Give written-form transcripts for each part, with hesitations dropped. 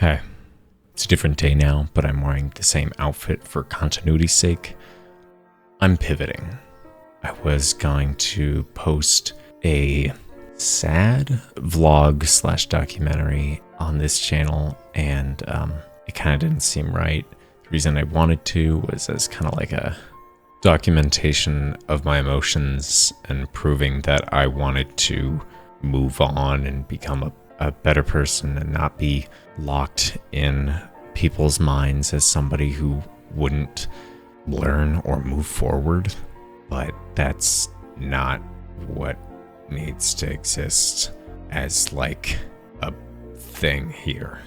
Hey, it's a different day now, but I'm wearing the same outfit for continuity's sake. I'm pivoting. I was going to post a sad vlog slash documentary on this channel, and it kind of didn't seem right. The reason I wanted to was as kind of like a documentation of my emotions and proving that I wanted to move on and become a better person and not be locked in people's minds as somebody who wouldn't learn or move forward. But that's not what needs to exist as like a thing here.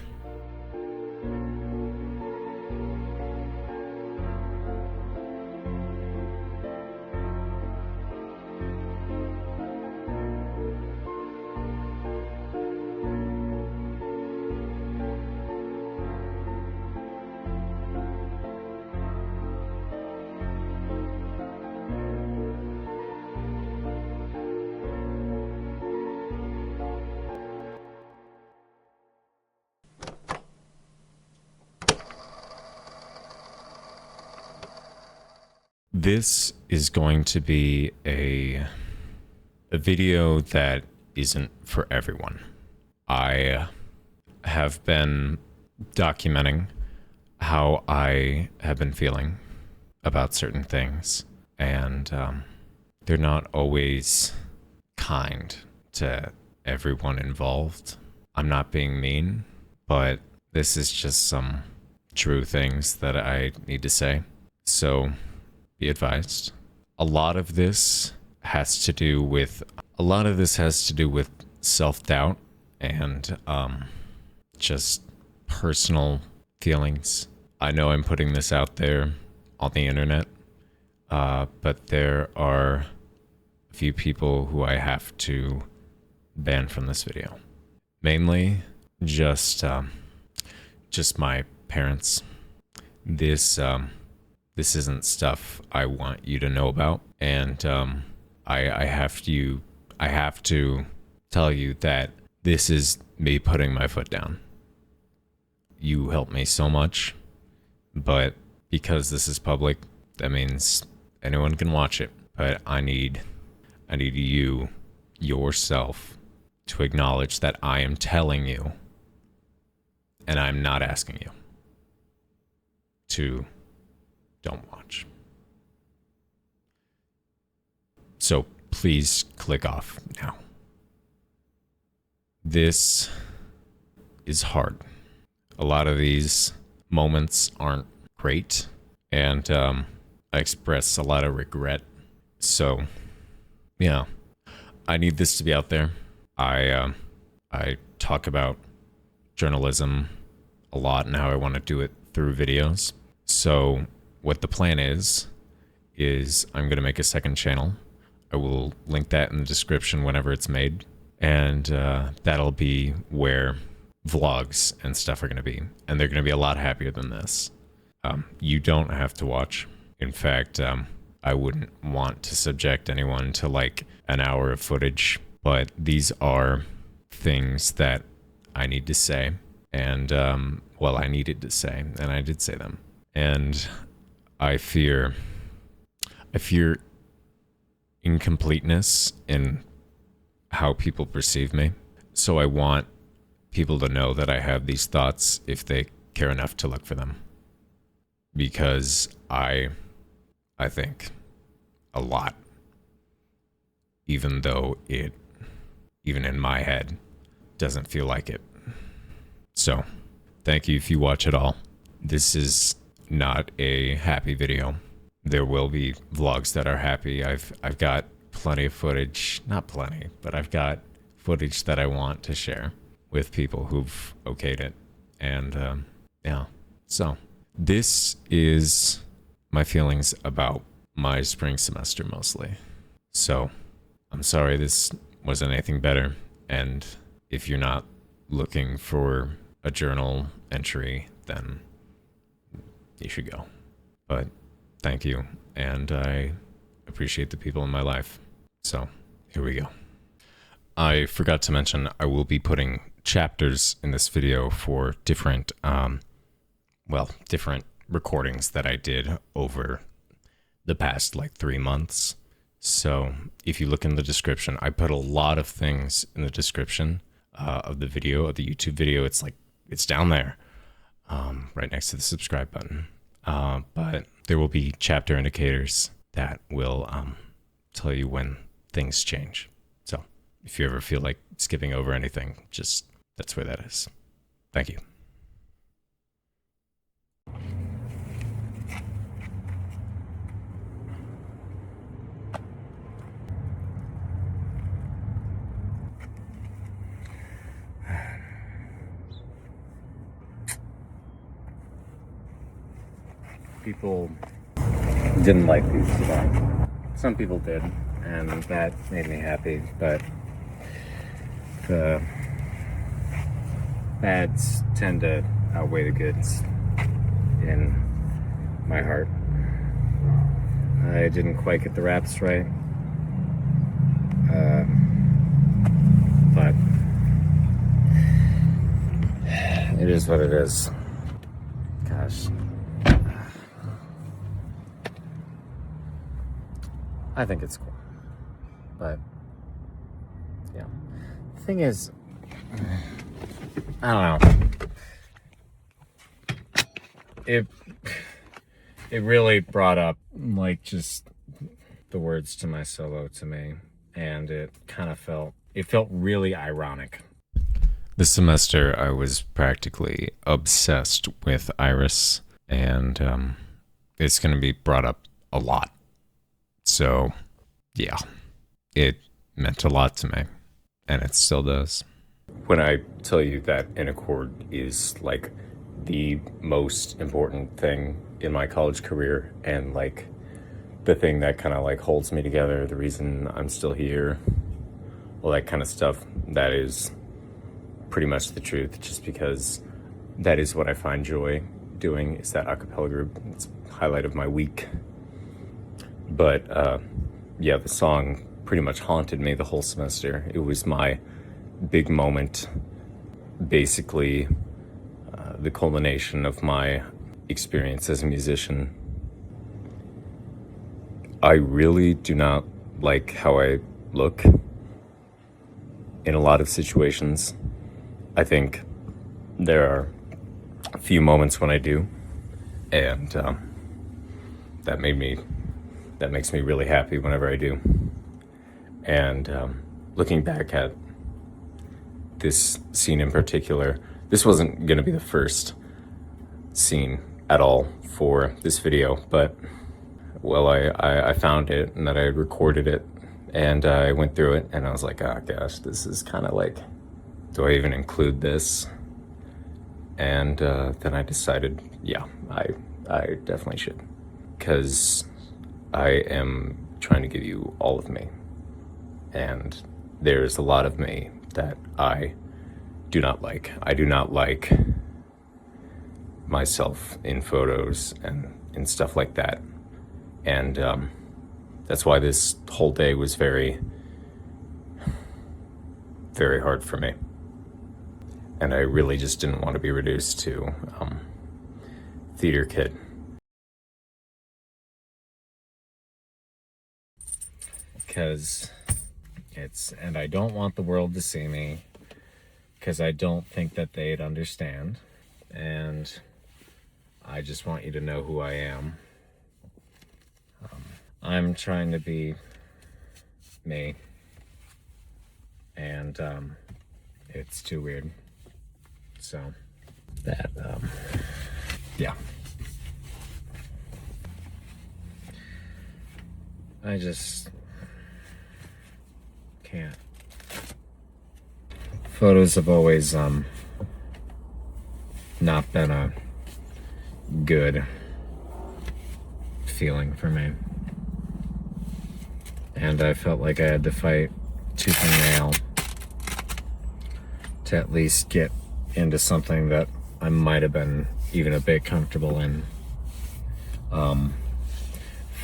This is going to be a video that isn't for everyone. I have been documenting how I have been feeling about certain things, and they're not always kind to everyone involved. I'm not being mean, but this is just some true things that I need to say. So be advised. A lot of this has to do with self-doubt and just personal feelings. I know I'm putting this out there on the internet, but there are a few people who I have to ban from this video. Mainly just my parents. This isn't stuff I want you to know about, and I have to tell you that this is me putting my foot down. You helped me so much, but because this is public, that means anyone can watch it. But I need you yourself to acknowledge that I am telling you, and I'm not asking you to don't watch. So please click off now. This is hard. A lot of these moments aren't great, and I express a lot of regret. So, yeah, I need this to be out there. I talk about journalism a lot and how I want to do it through videos. So what the plan is I'm going to make a second channel. I will link that in the description whenever it's made. And that'll be where vlogs and stuff are going to be. And they're going to be a lot happier than this. You don't have to watch. In fact, I wouldn't want to subject anyone to like an hour of footage. But these are things that I need to say. And, I needed to say. And I did say them. And I fear incompleteness in how people perceive me. So I want people to know that I have these thoughts if they care enough to look for them. Because I think a lot, even though even in my head, doesn't feel like it. So thank you if you watch it all. This is not a happy video. There will be vlogs that are happy. I've got plenty of footage, not plenty, but I've got footage that I want to share with people who've okayed it. And yeah, so this is my feelings about my spring semester mostly. So I'm sorry this wasn't anything better. And if you're not looking for a journal entry, then you should go. But thank you, and I appreciate the people in my life. So here we go. I forgot to mention I will be putting chapters in this video for different, different recordings that I did over the past like 3 months. So if you look in the description, I put a lot of things in the description of the video, of the YouTube video. It's down there, right next to the subscribe button. But there will be chapter indicators that will tell you when things change. So if you ever feel like skipping over anything, that's where that is. Thank you. People didn't like these today. Some people did, and that made me happy, but the bads tend to outweigh the goods in my heart. I didn't quite get the raps right, but it is what it is. Gosh. I think it's cool, but yeah. The thing is, I don't know. It really brought up like just the words to my solo to me, and it felt really ironic. This semester, I was practically obsessed with Iris, and it's going to be brought up a lot. So, yeah, it meant a lot to me, and it still does. When I tell you that an chord is like the most important thing in my college career, and like the thing that kind of like holds me together, the reason I'm still here, all that kind of stuff, that is pretty much the truth, just because that is what I find joy doing, is that a cappella group. It's the highlight of my week. But yeah, the song pretty much haunted me the whole semester. It was my big moment, basically the culmination of my experience as a musician. I really do not like how I look in a lot of situations. I think there are a few moments when I do, and that makes me really happy whenever I do. And looking back at this scene in particular, this wasn't going to be the first scene at all for this video, but well, I found it, and that I had recorded it, and I went through it, and I was like, oh gosh, this is kind of like, do I even include this? And then I decided, yeah, I definitely should, because I am trying to give you all of me, and there's a lot of me that I do not like. I do not like myself in photos and stuff like that, and that's why this whole day was very, very hard for me, and I really just didn't want to be reduced to theater kid. Because and I don't want the world to see me, because I don't think that they'd understand, and I just want you to know who I am. I'm trying to be me, and it's too weird, so that yeah, I just can't. Photos have always not been a good feeling for me, and I felt like I had to fight tooth and nail to at least get into something that I might have been even a bit comfortable in.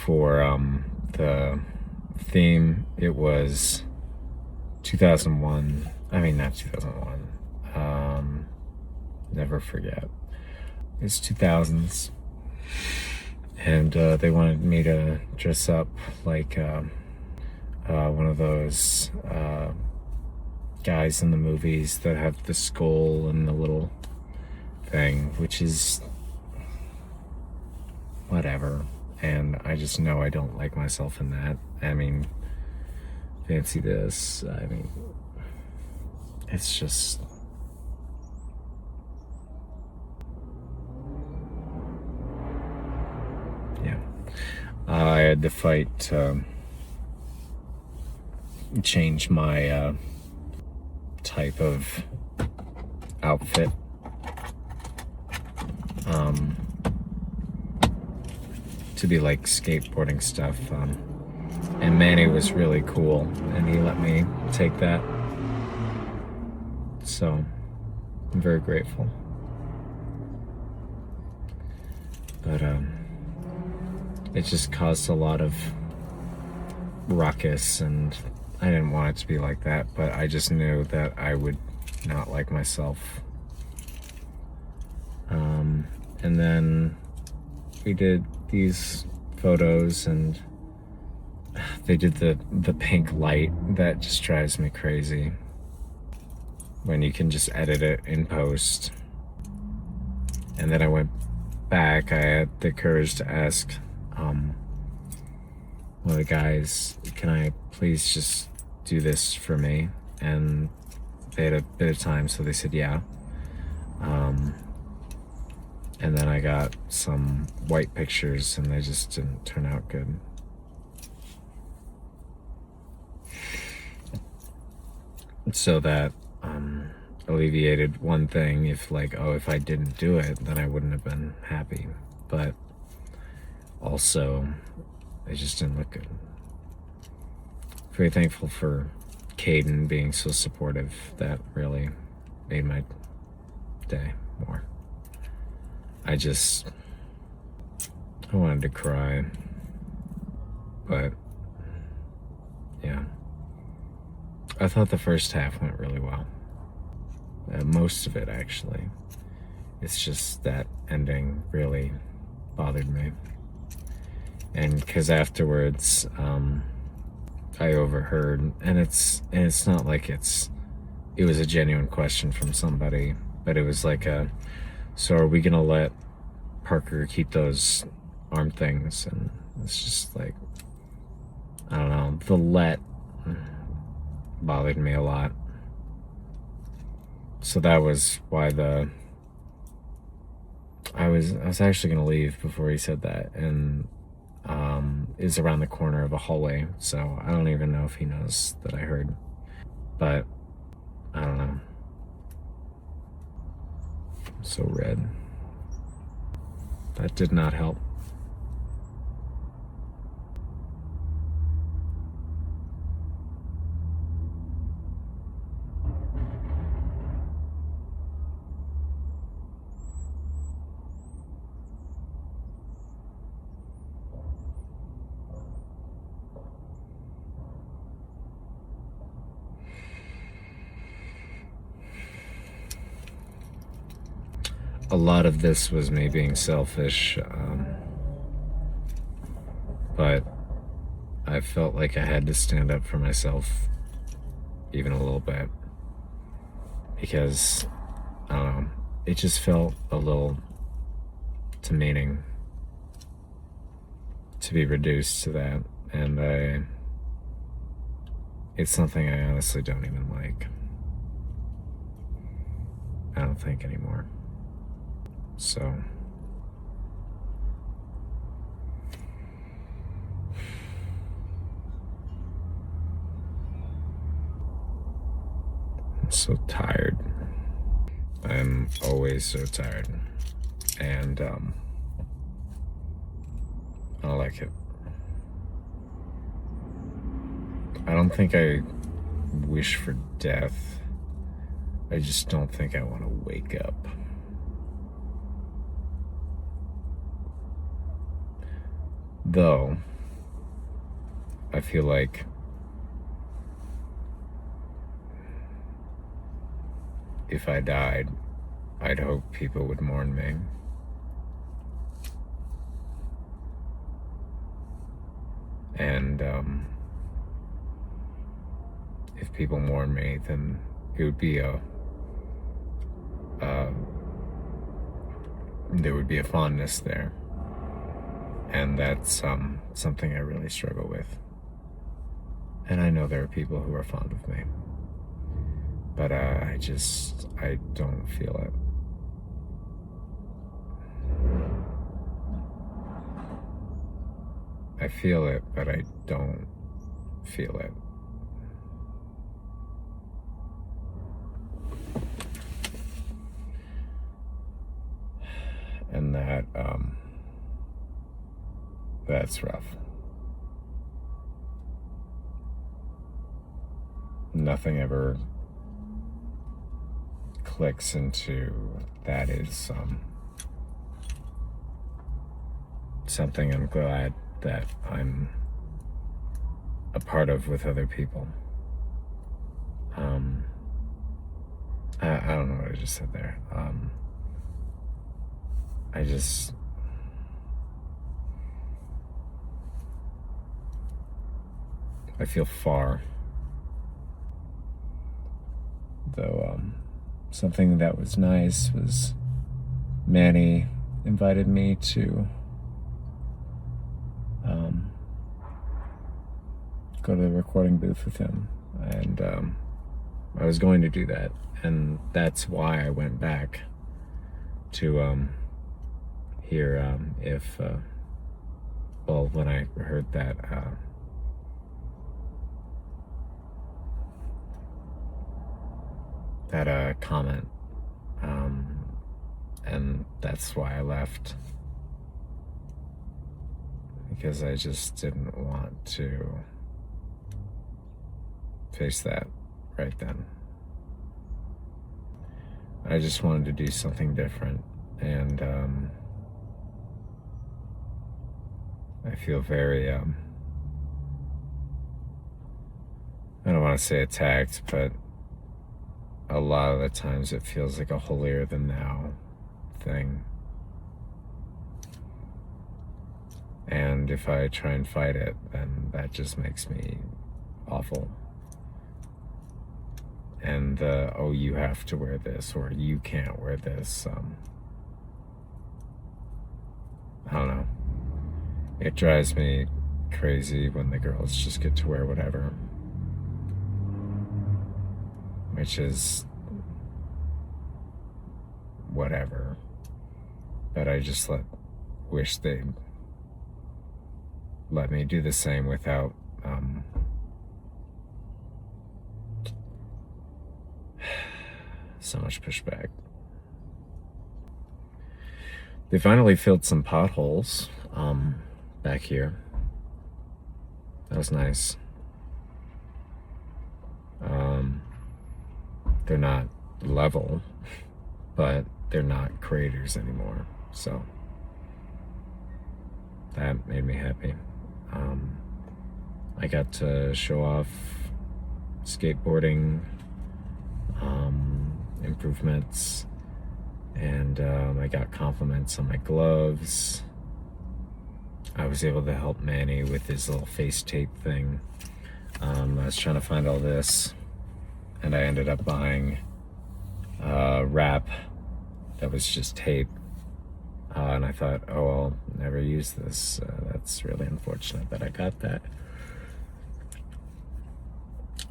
For the theme, it was 2001. I mean, not 2001. never forget. It's 2000s, and they wanted me to dress up like one of those guys in the movies that have the skull and the little thing, which is whatever. And I just know I don't like myself in that. I mean, fancy this. I mean, it's just... yeah. I had to fight change my type of outfit. To be like skateboarding stuff. And Manny was really cool, and he let me take that. So I'm very grateful. But it just caused a lot of ruckus, and I didn't want it to be like that, but I just knew that I would not like myself. And then we did these photos, and they did the pink light that just drives me crazy when you can just edit it in post. And then I went back. I had the courage to ask one of the guys, can I please just do this for me? And they had a bit of time, so they said yeah. And then I got some white pictures, and they just didn't turn out good. So that alleviated one thing. If like, oh, if I didn't do it, then I wouldn't have been happy. But also, they just didn't look good. Very thankful for Caden being so supportive. That really made my day more. I wanted to cry. But yeah, I thought the first half went really well. Most of it, actually. It's just that ending really bothered me. And because afterwards, I overheard, and it's not like it was a genuine question from somebody, but it was like so are we gonna let Parker keep those arm things? And it's just like, I don't know, the let bothered me a lot. So that was why I was actually gonna leave before he said that, and is around the corner of a hallway, so I don't even know if he knows that I heard. But I don't know. I'm so red. That did not help. A lot of this was me being selfish, but I felt like I had to stand up for myself even a little bit, because, I don't know, it just felt a little demeaning to be reduced to that, and it's something I honestly don't even like. I don't think anymore. So I'm so tired. I'm always so tired, and I don't like it. I don't think I wish for death. I just don't think I want to wake up. Though, I feel like if I died, I'd hope people would mourn me. And if people mourn me, then it would be there would be a fondness there. And that's something I really struggle with. And I know there are people who are fond of me. But I don't feel it. I feel it, but I don't feel it. And that's rough. Nothing ever clicks into that is something I'm glad that I'm a part of with other people. I don't know what I just said there. I feel far. Though something that was nice was Manny invited me to go to the recording booth with him, and I was going to do that, and that's why I went back to hear if when I heard that comment, and that's why I left, because I just didn't want to face that right then. I just wanted to do something different, and I feel very I don't want to say attacked, but a lot of the times it feels like a holier than thou thing. And if I try and fight it, then that just makes me awful. And oh, you have to wear this, or you can't wear this. I don't know. It drives me crazy when the girls just get to wear whatever. Which is whatever. But I just wish they'd let me do the same without so much pushback. They finally filled some potholes back here. That was nice. They're not level, but they're not craters anymore, so that made me happy. I got to show off skateboarding improvements, and I got compliments on my gloves. I was able to help Manny with his little face tape thing. I was trying to find all this, and I ended up buying wrap that was just tape. And I thought, oh, I'll never use this. That's really unfortunate that I got that.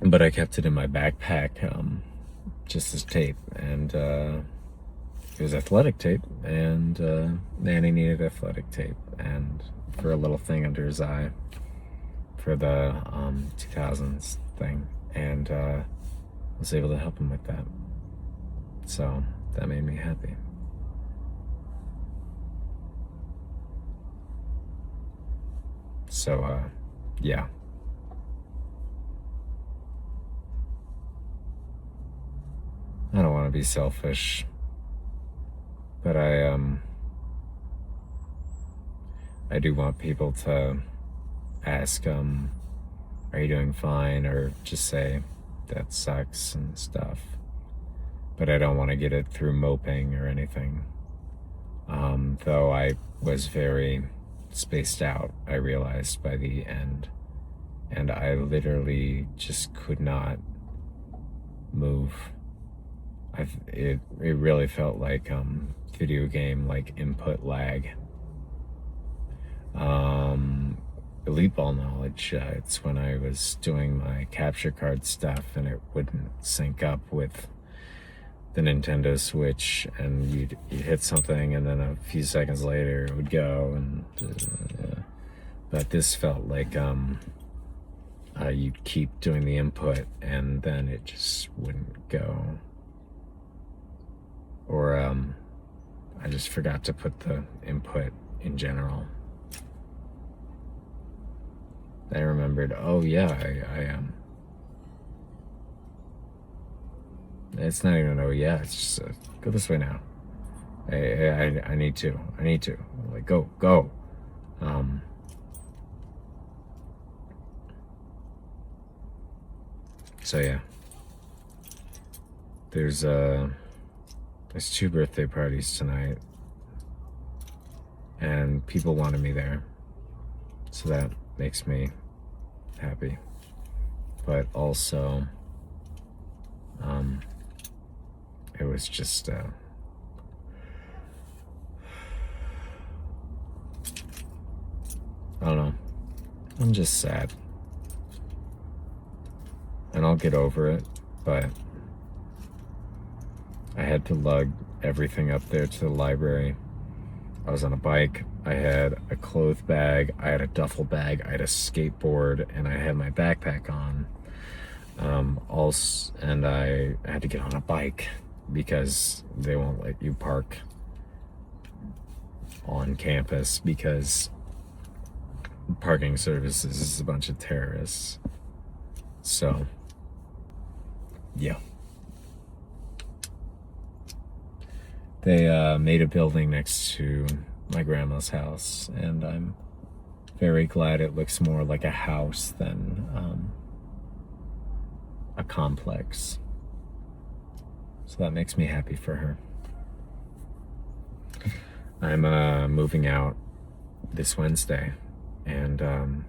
But I kept it in my backpack, just as tape. And it was athletic tape, and Nanny needed athletic tape, and for a little thing under his eye for the 2000s thing. And I was able to help him with that. So that made me happy. So, yeah. I don't want to be selfish, but I do want people to ask, are you doing fine? Or just say, that sucks and stuff. but I don't want to get it through moping or anything. Though I was very spaced out, I realized by the end, and I literally just could not move. It really felt like video game like input lag. Elite ball knowledge. It's when I was doing my capture card stuff and it wouldn't sync up with the Nintendo Switch, and you'd hit something and then a few seconds later it would go, and but this felt like you'd keep doing the input and then it just wouldn't go, or I just forgot to put the input in general. I remembered, oh yeah, I it's not even, oh yeah, it's just, go this way now. I need to. Like, go. So yeah. There's 2 birthday parties tonight, and people wanted me there, so that makes me happy. But also, it was just I don't know. I'm just sad, and I'll get over it. But I had to lug everything up there to the library. I was on a bike, I had a clothes bag, I had a duffel bag, I had a skateboard, and I had my backpack on. And I had to get on a bike because they won't let you park on campus because parking services is a bunch of terrorists. So, yeah. They made a building next to my grandma's house, and I'm very glad it looks more like a house than a complex. So that makes me happy for her. I'm moving out this Wednesday, and I'm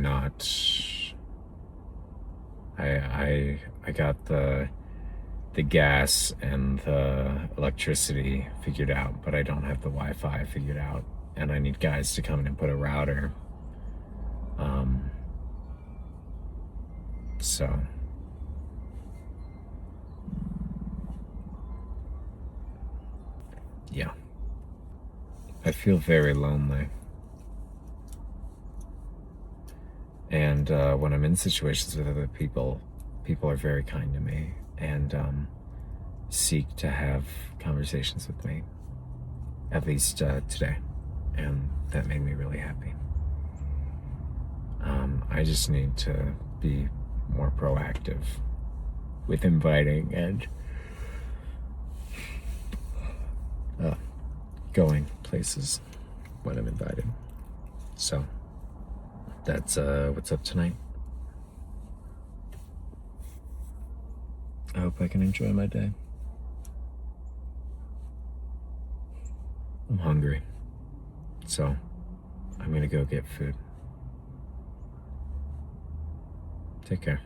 not. I got the gas and the electricity figured out, but I don't have the Wi-Fi figured out, and I need guys to come in and put a router. So yeah, I feel very lonely, and when I'm in situations with other people, people are very kind to me and seek to have conversations with me, at least today, and that made me really happy. I just need to be more proactive with inviting and going places when I'm invited. So that's what's up tonight. I hope I can enjoy my day. I'm hungry, so I'm gonna go get food. Take care.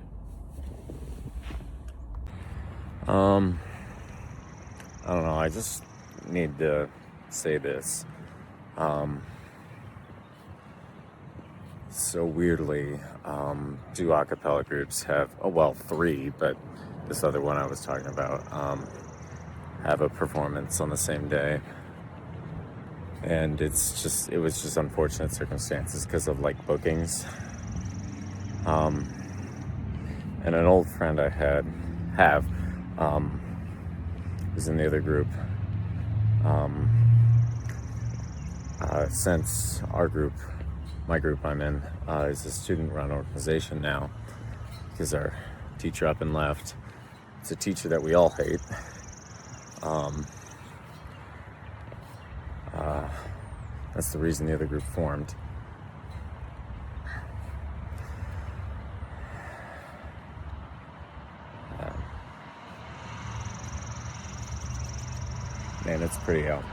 I don't know, I just need to say this. So weirdly, 2 a cappella groups have, 3, but this other one I was talking about, have a performance on the same day. And it was just unfortunate circumstances because of like bookings. And an old friend I have, who's in the other group, since my group I'm in, is a student-run organization now, because our teacher up and left. It's a teacher that we all hate. That's the reason the other group formed. it's pretty out.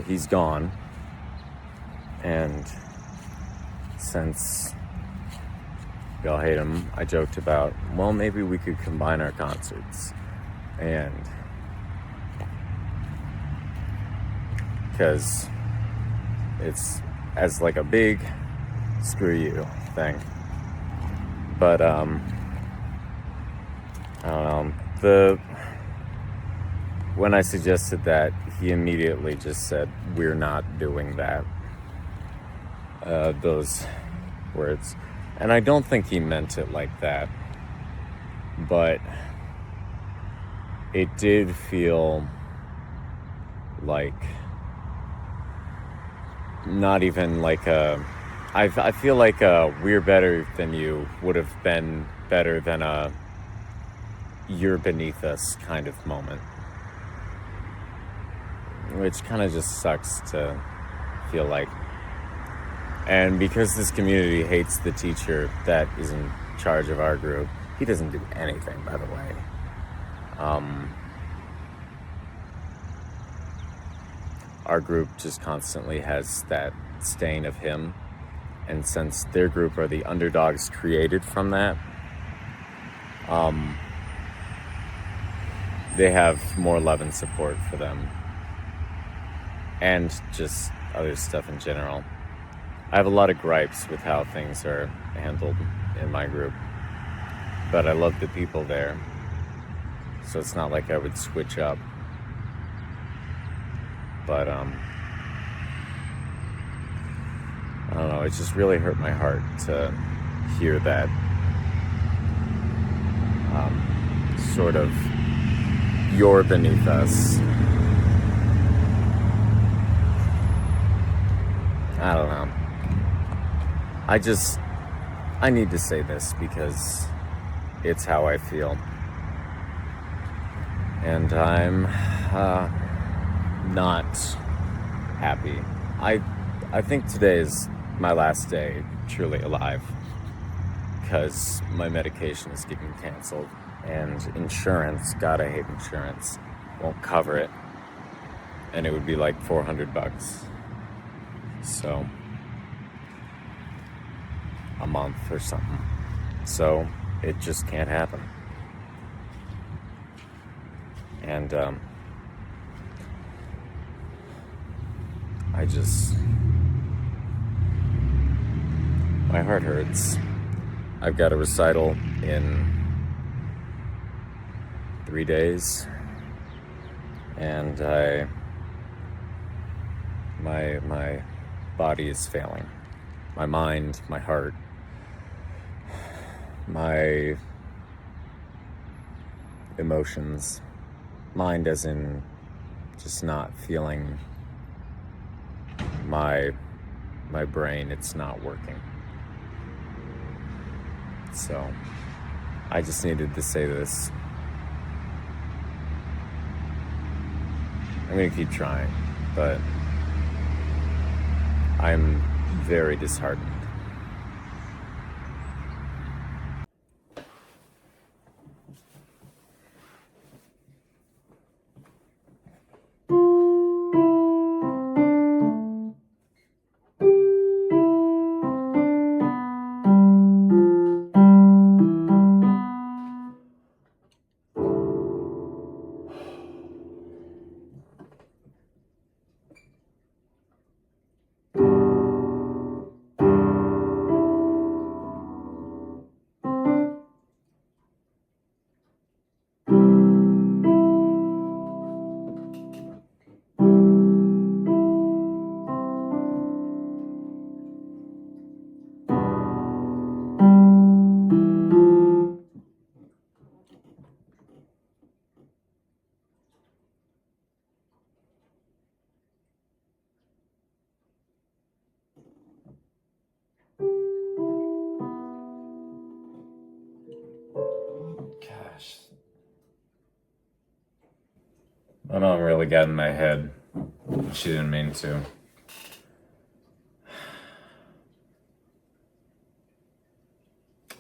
He's gone, and since y'all hate him, I joked about, well, maybe we could combine our concerts, and because it's as like a big screw you thing. But I don't know, when I suggested that, he immediately just said, we're not doing that. Those words. And I don't think he meant it like that. But it did feel like not even like I feel like we're better than you would have been better than a you're beneath us kind of moment. Which kind of just sucks to feel like. And because this community hates the teacher that is in charge of our group, he doesn't do anything, by the way. Our group just constantly has that stain of him. And since their group are the underdogs created from that, they have more love and support for them. And just other stuff in general. I have a lot of gripes with how things are handled in my group, but I love the people there, so it's not like I would switch up. But I don't know, it just really hurt my heart to hear that sort of you're beneath us. I don't know. I need to say this because it's how I feel. And I'm not happy. I think today is my last day truly alive because my medication is getting canceled and insurance, God, I hate insurance, won't cover it. And it would be like $400. So a month or something. So it just can't happen. And my heart hurts. I've got a recital in 3 days, and my body is failing. My mind, my heart, my emotions. Mind as in just not feeling my brain, it's not working. So I just needed to say this. I'm gonna keep trying, but I'm very disheartened. Gosh. My mom really got in my head. She didn't mean to.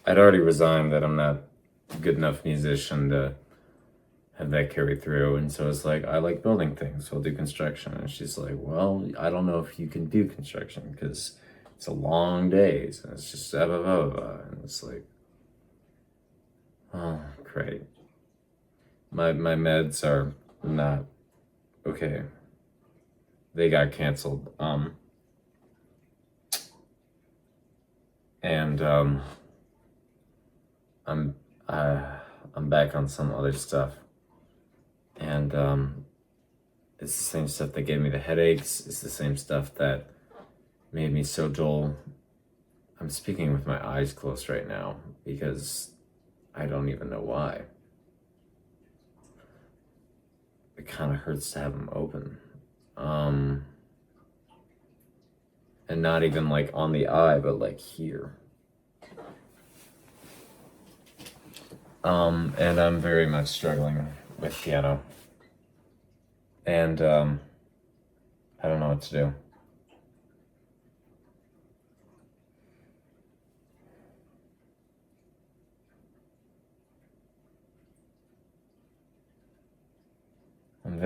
I'd already resigned that I'm not a good enough musician to have that carry through. And so it's like, I like building things, so I'll do construction. And she's like, well, I don't know if you can do construction because it's a long days. And it's just blah, blah, blah, blah. And it's like, oh, great. My meds are not okay. They got canceled. And I'm back on some other stuff. And it's the same stuff that gave me the headaches. It's the same stuff that made me so dull. I'm speaking with my eyes closed right now because I don't even know why. It kind of hurts to have them open. And not even like on the eye, but like here. And I'm very much struggling with piano. And I don't know what to do. I'm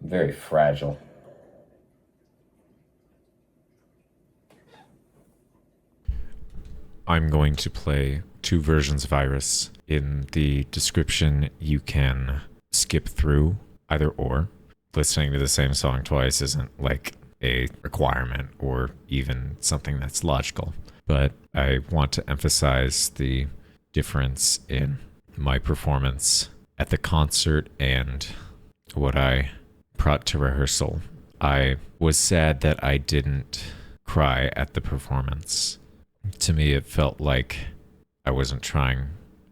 very fragile. I'm going to play 2 versions of Iris. In the description, you can skip through either or. Listening to the same song twice isn't like a requirement or even something that's logical. But I want to emphasize the difference in my performance at the concert and what I brought to rehearsal. I was sad that I didn't cry at the performance. To me, it felt like I wasn't trying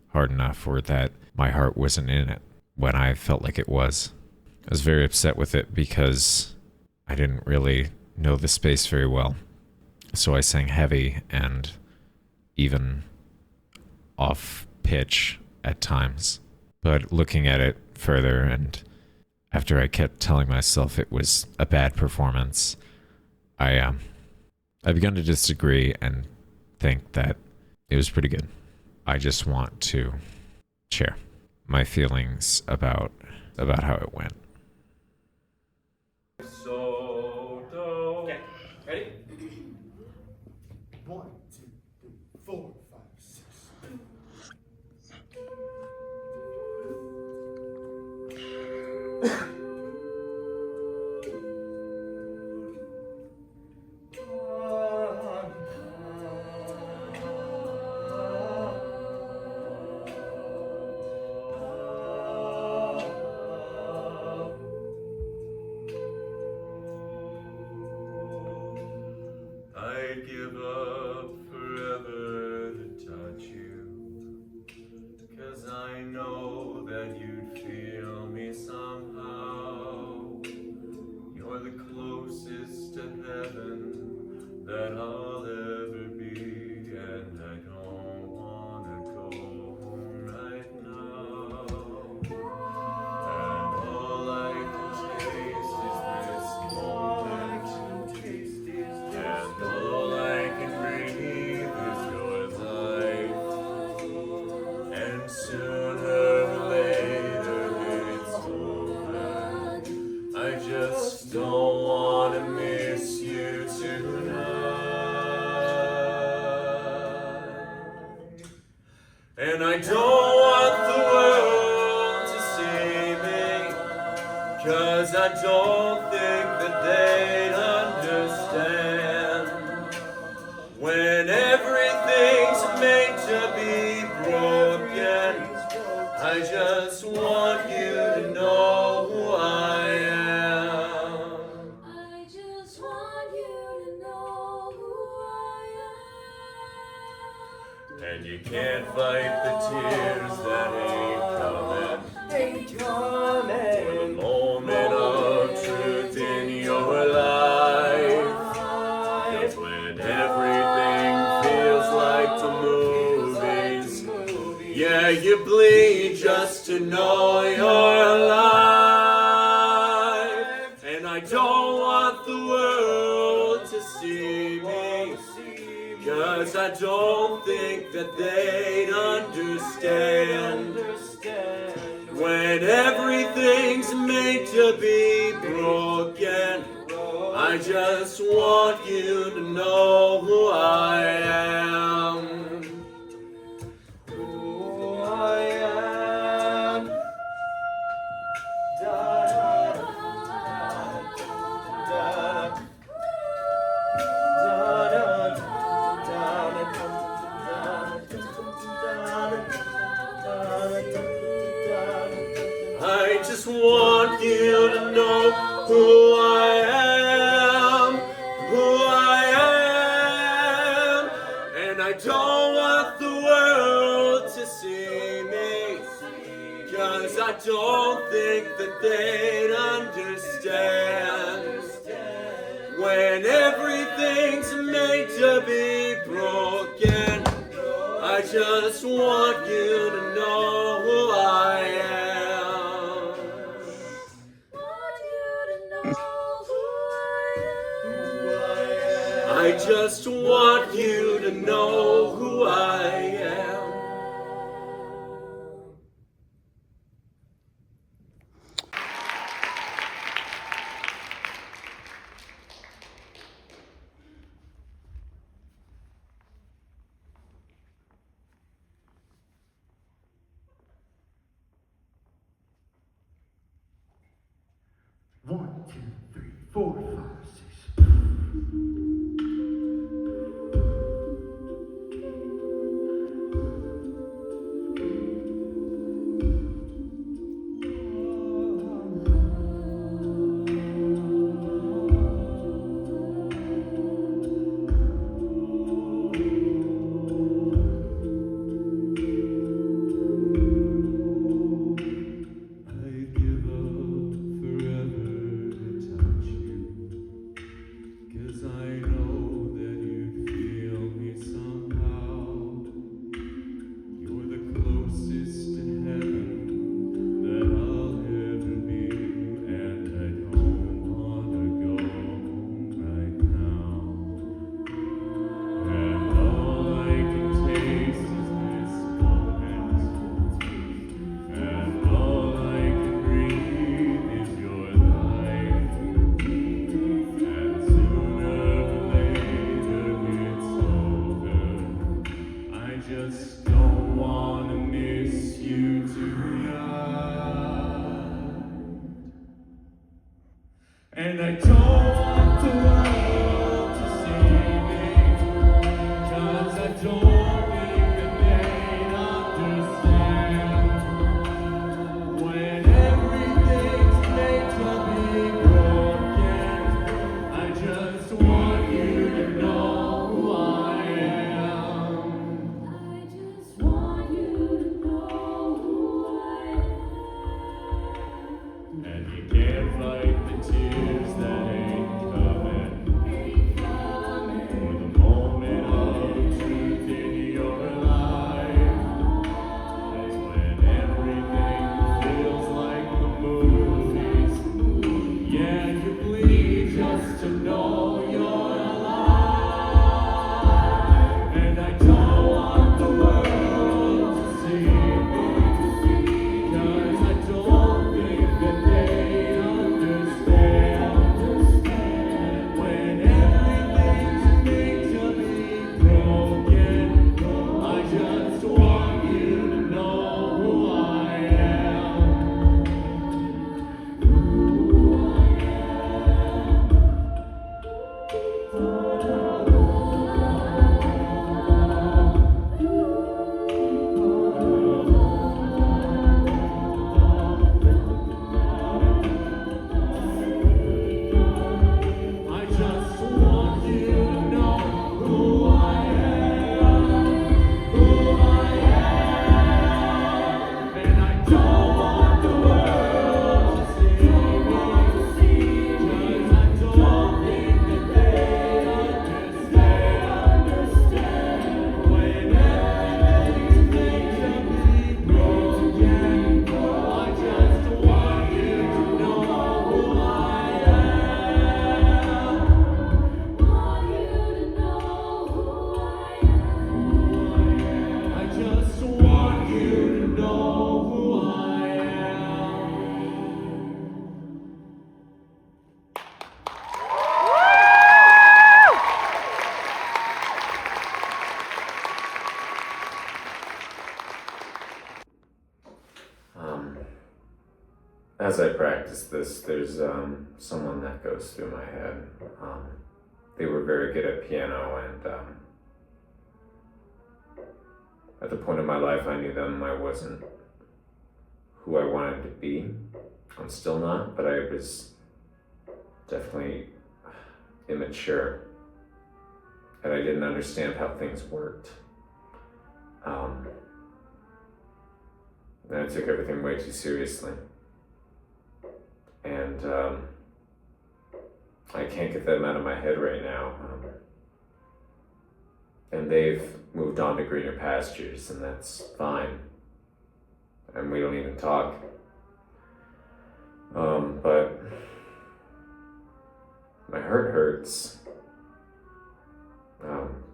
hard enough or that my heart wasn't in it when I felt like it was. I was very upset with it because I didn't really know the space very well. So I sang heavy and even off pitch at times. But looking at it further, and after I kept telling myself it was a bad performance, I begun to disagree and think that it was pretty good. I just want to share my feelings about how it went. Okay, ready? 1, 2, 3, 4, 5, 6. I'd give up forever to touch you, 'cause I know that you'd feel me somehow. You're the closest to heaven that I'll ever be, and I don't wanna go home right now. And all I can taste is this moment, and all I can breathe is your life. And sooner or later it's over. I just don't wanna miss you tonight. And I don't want the world to see me, 'cause I don't think that they'd understand. When everything's made to be broken, I just want you to know who I am. I just want you to know who I am. And you can't fight the tears that ain't coming. For the moment of truth in your life. 'Cause when everything feels like the movies, yeah, you bleed just to know you're alive. And I don't want 'Cause I don't think that they'd understand when everything's made to be broken. I just want you to know who I am. Who I am. Da, da, da, da. I just want you to know who I am, who I am, and I don't want the world to see me, 'cause I don't think that they'd understand when everything's made to be broken. I just want you to know who I am. I just want you to know who I am. One, two, three, four, five, six. I'd give up forever to touch you. as I practice this, there's someone that goes through my head. They were very good at piano, and at the point in my life I knew them, I wasn't who I wanted to be. I'm still not, but I was definitely immature, and I didn't understand how things worked. And I took everything way too seriously. And I can't get them out of my head right now. And they've moved on to greener pastures, and that's fine. And we don't even talk. But my heart hurts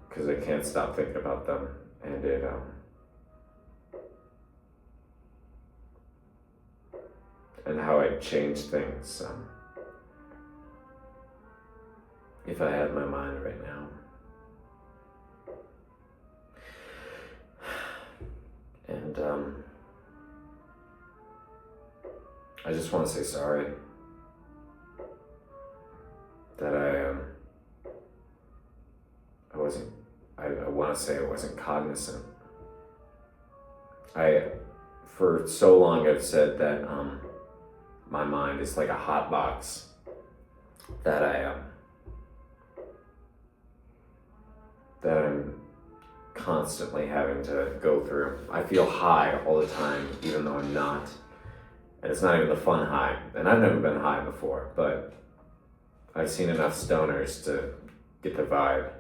because I can't stop thinking about them, and it and how I'd change things if I had my mind right now. And I just want to say sorry that I want to say I wasn't cognizant. For so long I've said that my mind is like a hot box that I'm constantly having to go through. I feel high all the time, even though I'm not. And it's not even the fun high. And I've never been high before, but I've seen enough stoners to get the vibe.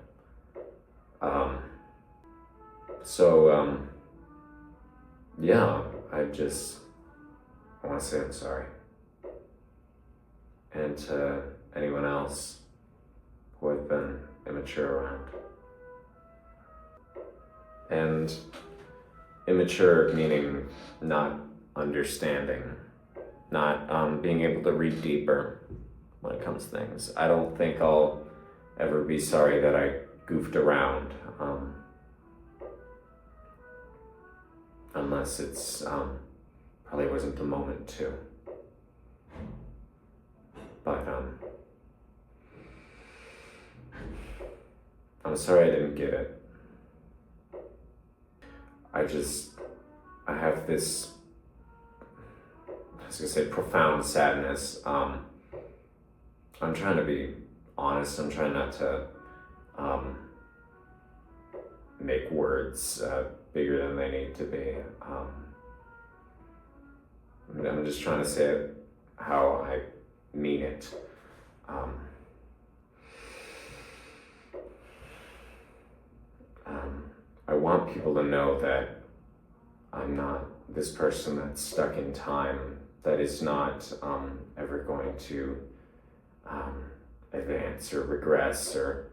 Yeah, I want to say I'm sorry. And to anyone else who I've been immature around. And immature meaning not understanding, not being able to read deeper when it comes to things. I don't think I'll ever be sorry that I goofed around, unless it's probably wasn't the moment to. But I'm sorry I didn't get it. I have this, I was gonna say profound sadness. I'm trying to be honest. I'm trying not to make words bigger than they need to be. I'm just trying to say it how I mean it. I want people to know that I'm not this person that's stuck in time, that is not ever going to advance or regress or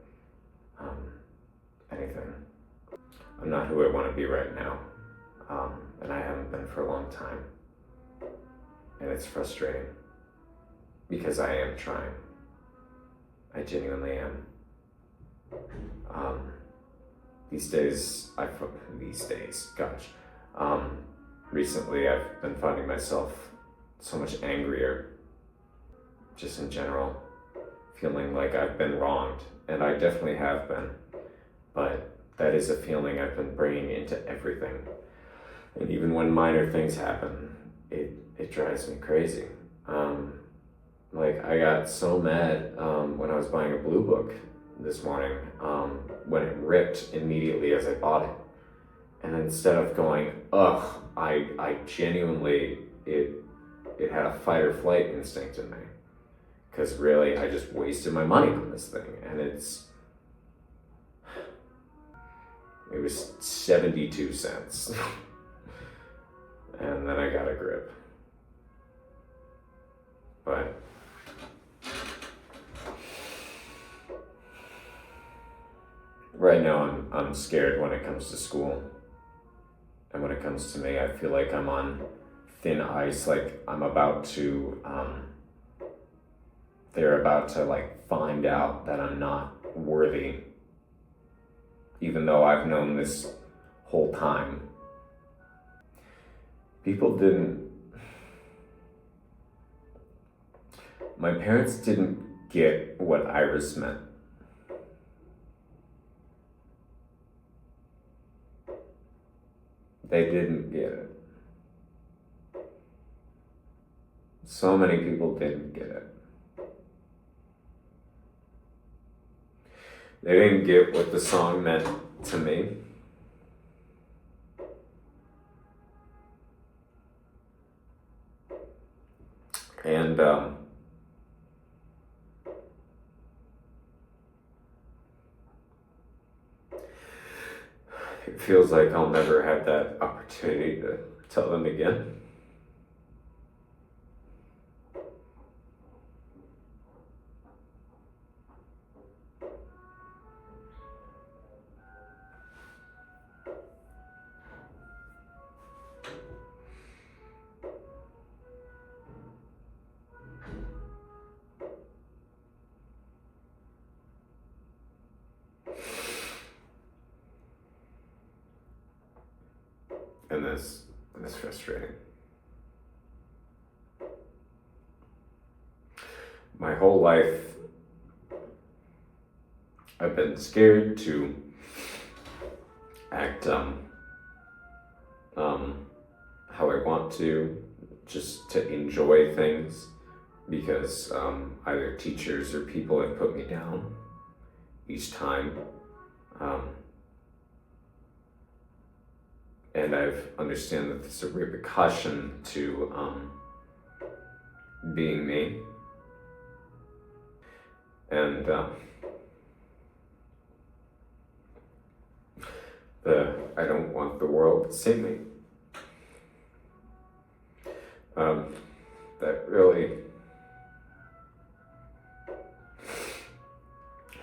anything. I'm not who I want to be right now, and I haven't been for a long time. And it's frustrating because I am trying. I genuinely am. These days, recently I've been finding myself so much angrier, just in general, feeling like I've been wronged, and I definitely have been, but that is a feeling I've been bringing into everything. And even when minor things happen, it drives me crazy. Like I got so mad when I was buying a Blue Book this morning, when it ripped immediately as I bought it. And instead of going, ugh, I genuinely, it had a fight or flight instinct in me. Because really, I just wasted my money on this thing. And it was 72 cents. And then I got a grip. But right now I'm scared when it comes to school. And when it comes to me, I feel like I'm on thin ice, like I'm about to, they're about to like find out that I'm not worthy, even though I've known this whole time. People didn't My parents didn't get what Iris meant. They didn't get it. So many people didn't get it. They didn't get what the song meant to me. And it feels like I'll never have that opportunity to tell them again. And that's frustrating. My whole life, I've been scared to act how I want to, just to enjoy things, because either teachers or people have put me down each time. And I've understand that there's a repercussion to being me. And I don't want the world to see me. That really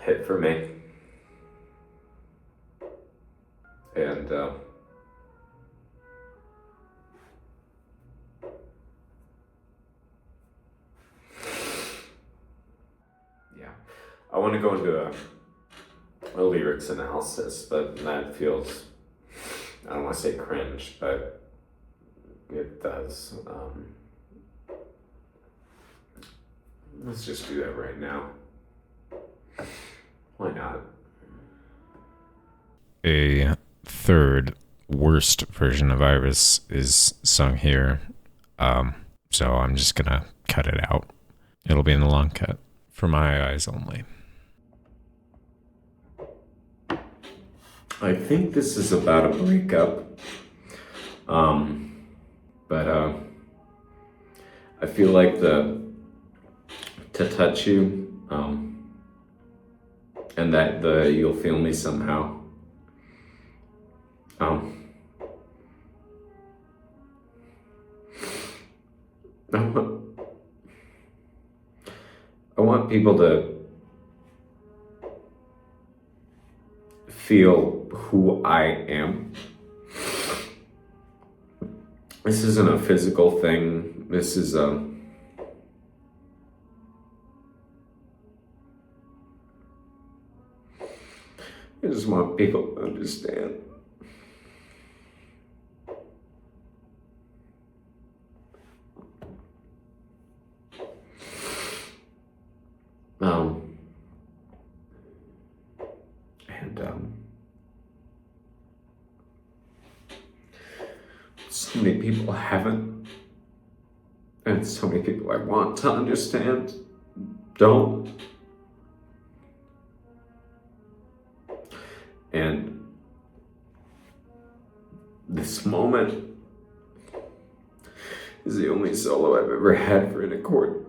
hit for me. And yeah, I want to go into a lyrics analysis, but that feels, I don't want to say cringe, but it does. Let's just do that right now. Why not? A third worst version of Iris is sung here. So I'm just gonna cut it out. It'll be in the long cut for my eyes only. I think this is about a breakup. But I feel like to touch you, and that you'll feel me somehow. I want people to feel who I am. This isn't a physical thing. This is I just want people to understand. So many people haven't, and so many people I want to understand don't. And this moment is the only solo I've ever had for an accord.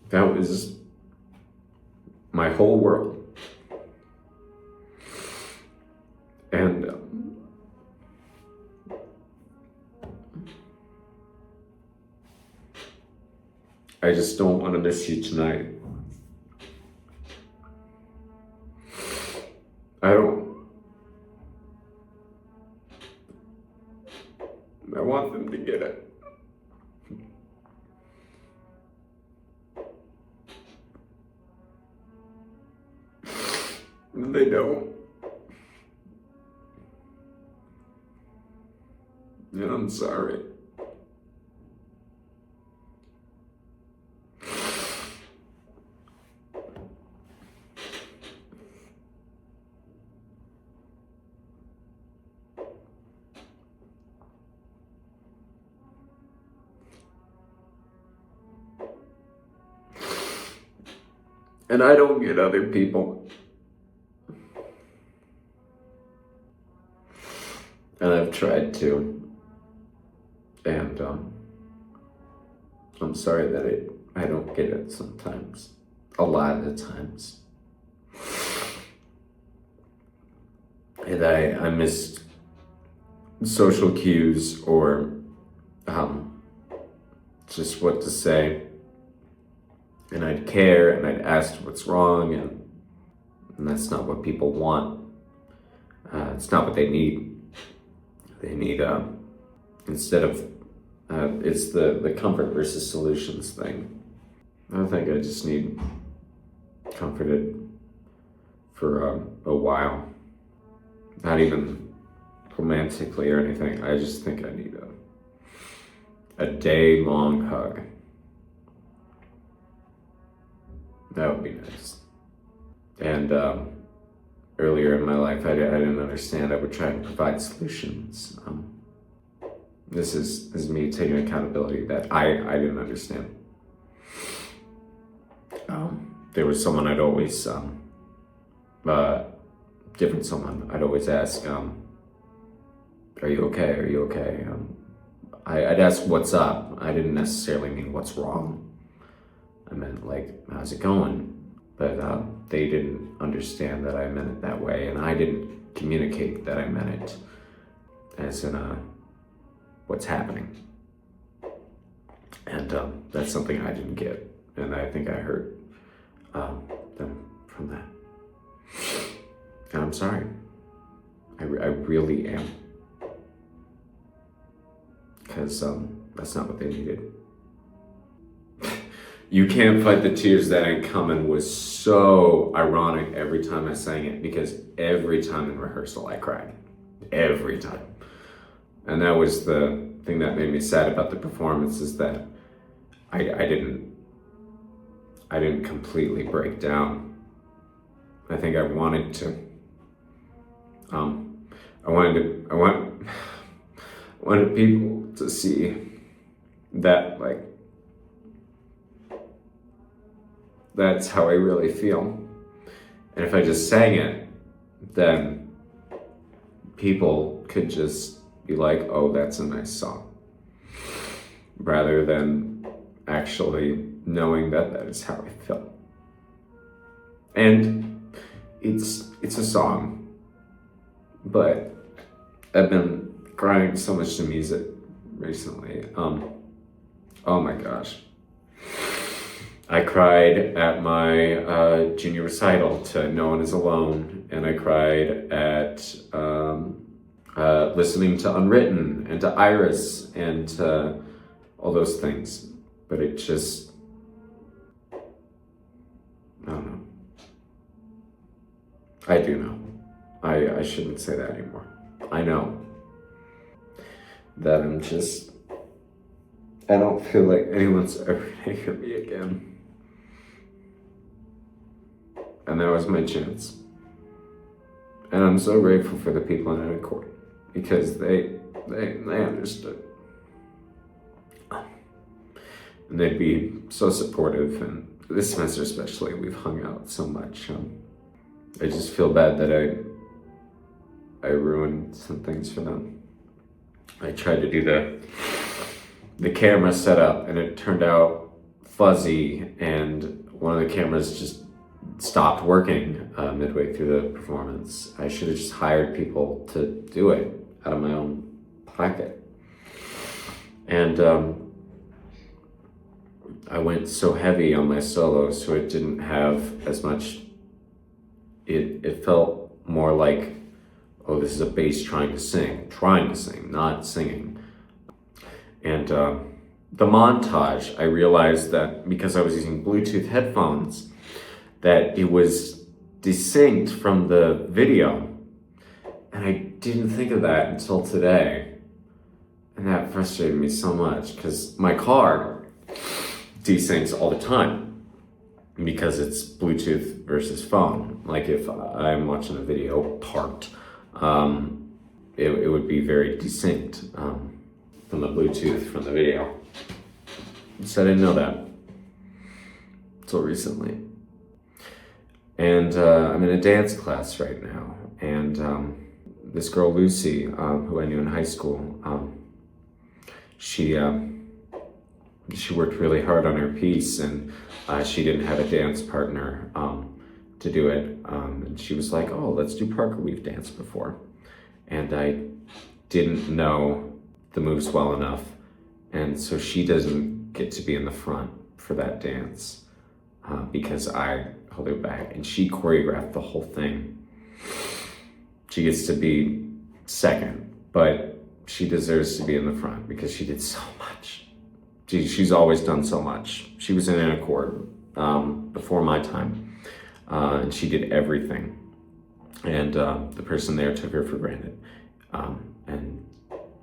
That was my whole world. And I just don't want to miss you tonight. I want them to get it. And they don't. I'm sorry. And I don't get other people. And I've tried to. And I'm sorry that I don't get it sometimes. A lot of the times. And I missed social cues or just what to say. And I'd care and I'd ask what's wrong, and that's not what people want. It's not what they need. They need, instead of, it's the comfort versus solutions thing. I think I just need comforted for a while. Not even romantically or anything. I just think I need a day-long hug. That would be nice. And earlier in my life, I didn't understand. I would try and provide solutions. This is me taking accountability that I didn't understand. There was someone I'd always, different someone, I'd always ask, are you okay? Are you okay? I'd ask what's up. I didn't necessarily mean what's wrong. I meant like, how's it going? But they didn't understand that I meant it that way, and I didn't communicate that I meant it as in what's happening. And that's something I didn't get, and I think I hurt them from that. And I'm sorry. I really am. Because that's not what they needed. You Can't Fight the Tears That Ain't Coming was so ironic every time I sang it, because every time in rehearsal I cried. Every time. And that was the thing that made me sad about the performance, is that I didn't completely break down. I think I wanted to. I wanted people to see that, like, that's how I really feel. And if I just sang it, then people could just be like, oh, that's a nice song. Rather than actually knowing that that is how I felt. And it's a song, but I've been crying so much to music recently. Oh my gosh. I cried at my junior recital to No One Is Alone, and I cried at listening to Unwritten and to Iris and to all those things. But it just, I don't know. I do know. I shouldn't say that anymore. I know that I don't feel like anyone's ever gonna hear me again. And that was my chance. And I'm so grateful for the people in court, because they understood. And they'd be so supportive, and this semester especially, we've hung out so much. I just feel bad that I ruined some things for them. I tried to do the camera setup, and it turned out fuzzy, and one of the cameras just stopped working midway through the performance. I should have just hired people to do it out of my own pocket. And I went so heavy on my solo, so it didn't have as much, it felt more like, oh, this is a bass trying to sing, not singing. And the montage, I realized that because I was using Bluetooth headphones, that it was distinct from the video. And I didn't think of that until today. And that frustrated me so much because my car desyncs all the time because it's Bluetooth versus phone. Like if I'm watching a video parked, it would be very desynced from the Bluetooth from the video. So I didn't know that until recently. And I'm in a dance class right now, and this girl Lucy, who I knew in high school, she worked really hard on her piece, and she didn't have a dance partner to do it. And she was like, "Oh, let's do Parker. We've danced before," and I didn't know the moves well enough, and so she doesn't get to be in the front for that dance because I held her back, and she choreographed the whole thing. She gets to be second, but she deserves to be in the front because she did so much. She's always done so much. She was in an accord before my time, and she did everything. And the person there took her for granted and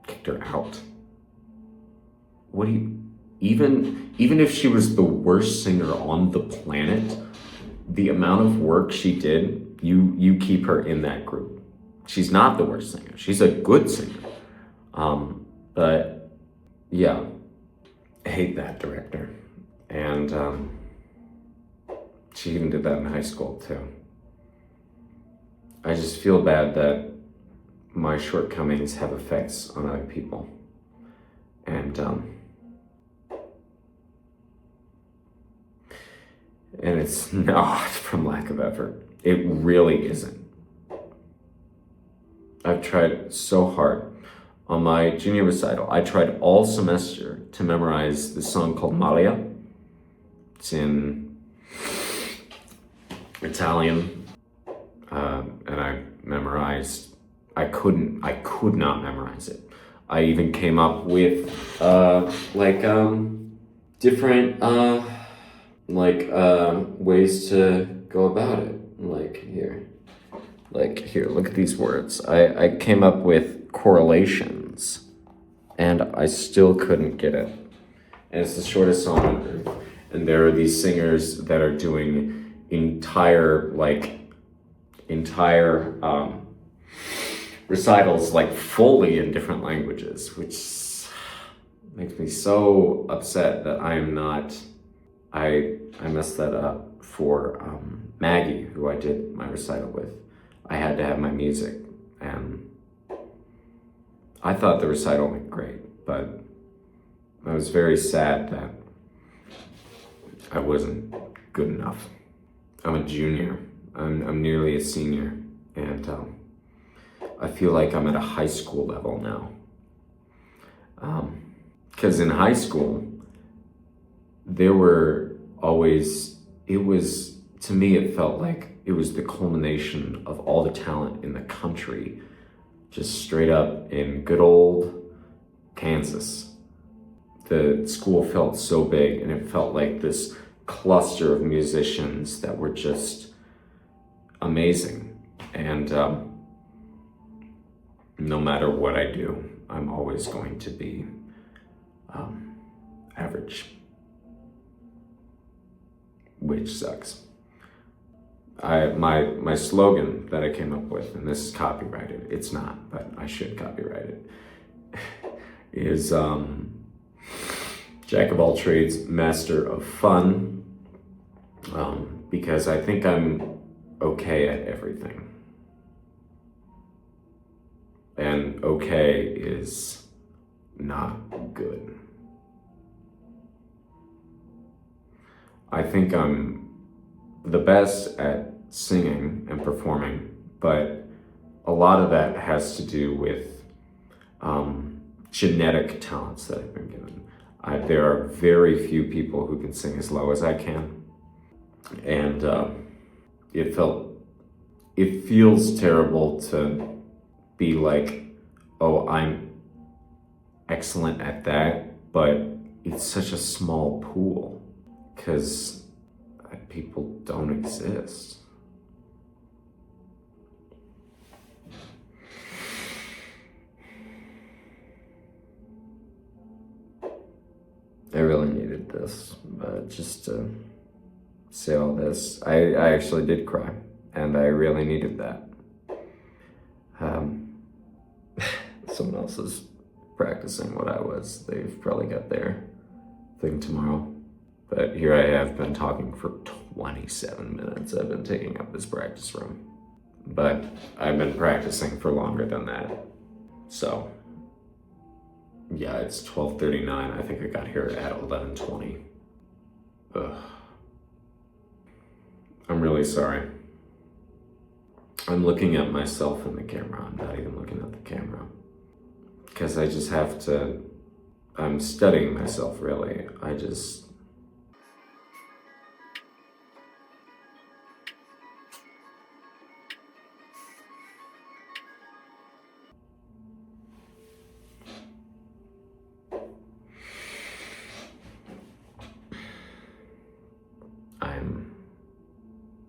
kicked her out. What do you, even if she was the worst singer on the planet, the amount of work she did, you keep her in that group. She's not the worst singer. She's a good singer. But yeah, I hate that director. And she even did that in high school too. I just feel bad that my shortcomings have effects on other people. And it's not from lack of effort. It really isn't. I've tried so hard. On my junior recital, I tried all semester to memorize this song called Malia. It's in Italian, and I memorized. I could not memorize it. I even came up with different ways to go about it. Here, look at these words. I came up with correlations, and I still couldn't get it. And it's the shortest song on earth. And there are these singers that are doing entire recitals fully in different languages, which makes me so upset that I messed that up for Maggie, who I did my recital with. I had to have my music, and I thought the recital went great, but I was very sad that I wasn't good enough. I'm a junior. I'm nearly a senior, and I feel like I'm at a high school level now. Because in high school, there were always, to me, it felt like it was the culmination of all the talent in the country, just straight up in good old Kansas. The school felt so big, and it felt like this cluster of musicians that were just amazing. And no matter what I do, I'm always going to be average, which sucks. My slogan that I came up with, and this is copyrighted, it's not, but I should copyright it, is Jack of all trades, master of fun, because I think I'm okay at everything. And okay is not good. I think I'm the best at singing and performing, but a lot of that has to do with genetic talents that I've been given. There are very few people who can sing as low as I can, and it feels terrible to be like, oh, I'm excellent at that, but it's such a small pool because people don't exist. I really needed this, just to say all this. I actually did cry, and I really needed that. Someone else is practicing what I was. They've probably got their thing tomorrow. But here I have been talking for 27 minutes. I've been taking up this practice room. But I've been practicing for longer than that. So, yeah, it's 12:39. I think I got here at 11:20. Ugh. I'm really sorry. I'm looking at myself in the camera. I'm not even looking at the camera. Because I just have to, I'm studying myself, really.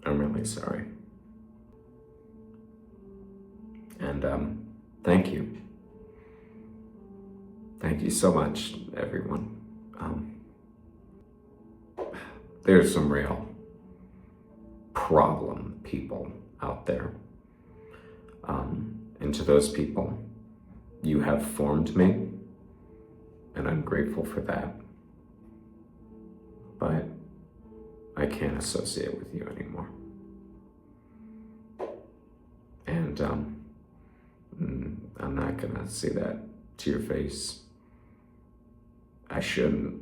I'm really sorry. And thank you. Thank you so much, everyone. There's some real problem people out there. And to those people, you have formed me, and I'm grateful for that. But I can't associate with you anymore. And I'm not gonna say that to your face. I shouldn't.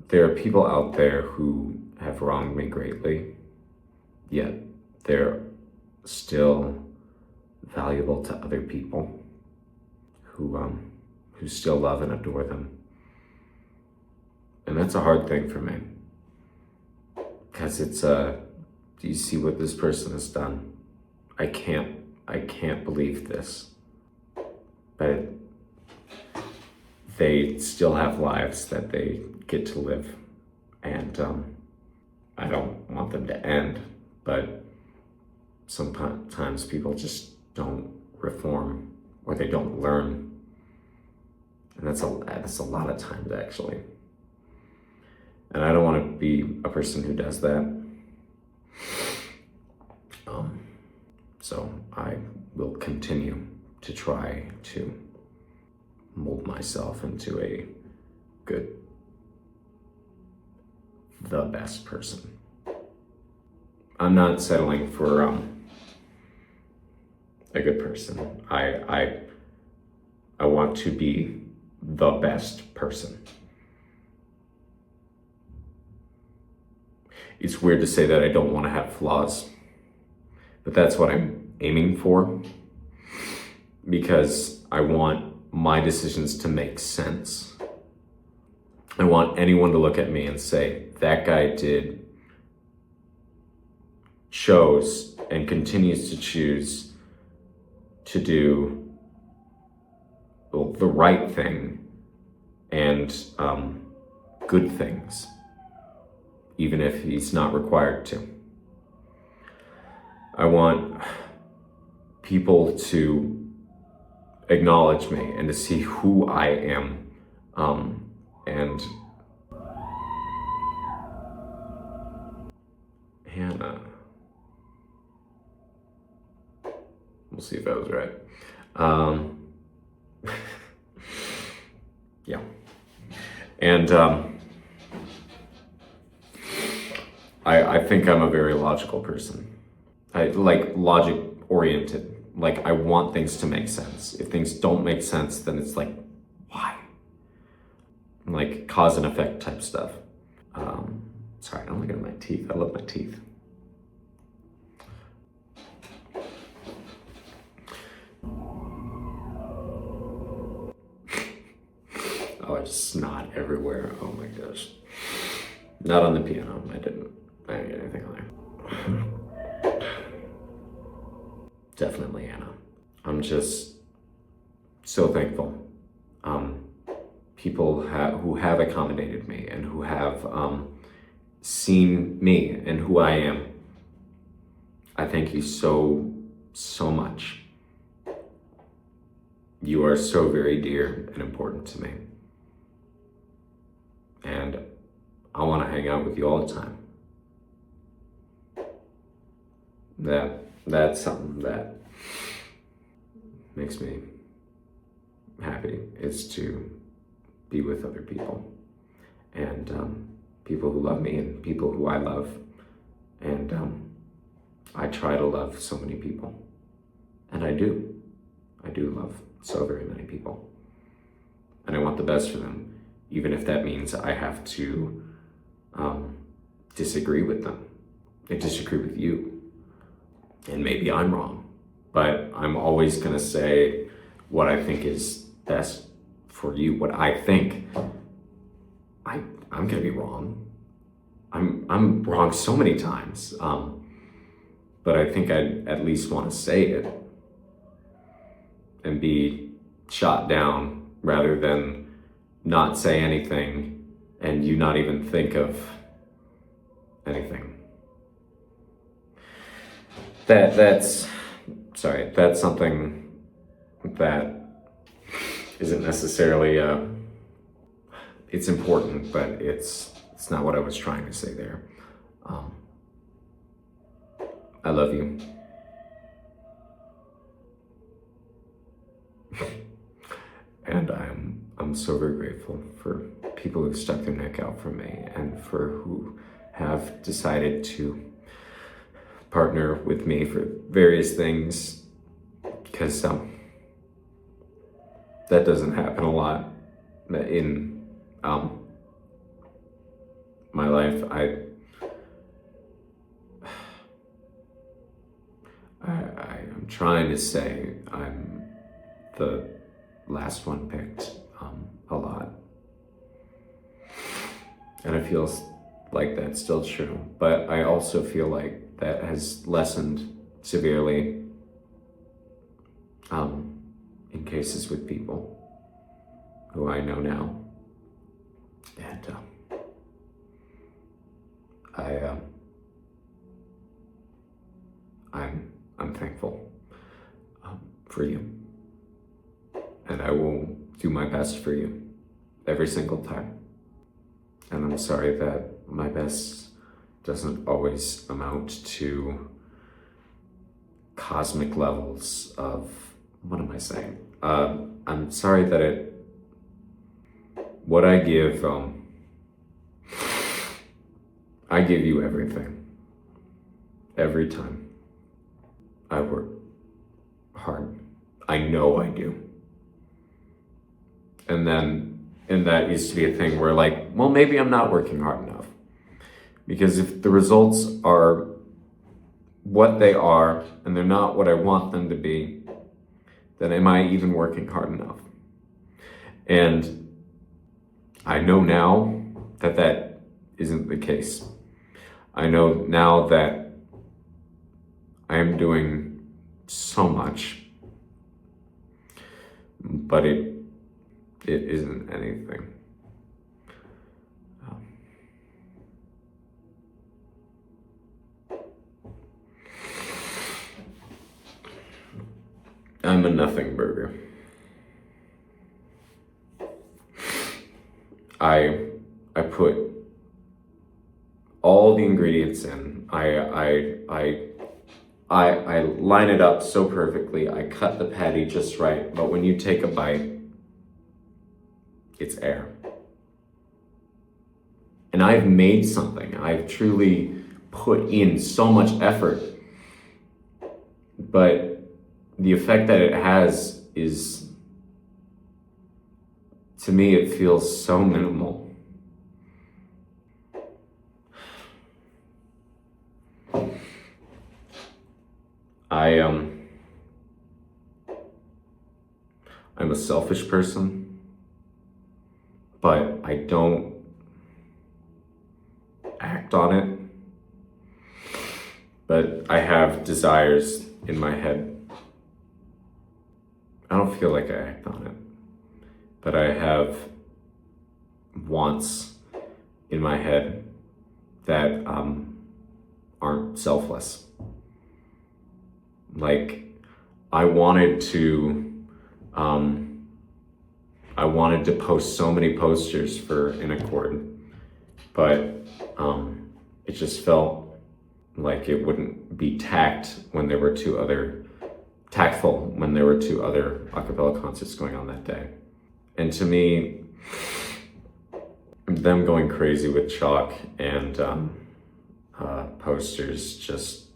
There are people out there who have wronged me greatly, yet they're still valuable to other people who still love and adore them. And that's a hard thing for me, because it's do you see what this person has done? I can't believe this. But they still have lives that they get to live, and I don't want them to end, but sometimes people just don't reform, or they don't learn, and that's a lot of times, actually. And I don't want to be a person who does that. So I will continue to try to mold myself into the best person. I'm not settling for a good person. I want to be the best person. It's weird to say that I don't want to have flaws, but that's what I'm aiming for, because I want my decisions to make sense. I want anyone to look at me and say, that guy chose and continues to choose to do the right thing and good things, even if he's not required to. I want people to acknowledge me and to see who I am, and Hannah. We'll see if I was right. Yeah. And I think I'm a very logical person. I like logic oriented. Like, I want things to make sense. If things don't make sense, then it's like, why? Like cause and effect type stuff. Sorry, I'm looking at my teeth. I love my teeth. Oh, I just snot everywhere. Oh my gosh. Not on the piano. I didn't get anything on there. Definitely Anna. I'm just so thankful. People who have accommodated me and who have seen me and who I am. I thank you so much. You are so very dear and important to me. And I want to hang out with you all the time. That's something that makes me happy, is to be with other people, and people who love me and people who I love. And I try to love so many people, and I do love so very many people, and I want the best for them, even if that means I have to disagree with them. I disagree with you, and maybe I'm wrong, but I'm always gonna say what I think is best for you. What I think, I'm gonna be wrong. I'm wrong so many times, but I think I'd at least want to say it and be shot down rather than not say anything and you not even think of anything. That's something that isn't necessarily it's important, but it's not what I was trying to say there. I love you. And I'm so very grateful for people who've stuck their neck out for me, and for who have decided to partner with me for various things, because that doesn't happen a lot in my life. I'm trying to say I'm the last one picked a lot, and I feel like that's still true, but I also feel like that has lessened severely in cases with people who I know now, and I'm thankful for you, and I will do my best for you every single time. And I'm sorry that my best doesn't always amount to cosmic levels of, what am I saying? I'm sorry that what I give you everything, every time. I work hard. I know I do. And that used to be a thing where, like, well, maybe I'm not working hard enough. Because if the results are what they are and they're not what I want them to be, then am I even working hard enough? And I know now that that isn't the case. I know now that I am doing so much, but it isn't anything. I'm a nothing burger. I put all the ingredients in. I line it up so perfectly. I cut the patty just right, but when you take a bite, it's air. And I've made something. I've truly put in so much effort, but the effect that it has is, to me, it feels so minimal. I'm a selfish person, but I don't act on it. But I have desires in my head. I don't feel like I act on it, but I have wants in my head that aren't selfless. Like, I wanted to I wanted to post so many posters for In Accord, but it just felt like it wouldn't be tactful when there were two other a cappella concerts going on that day. And to me, them going crazy with chalk and posters just,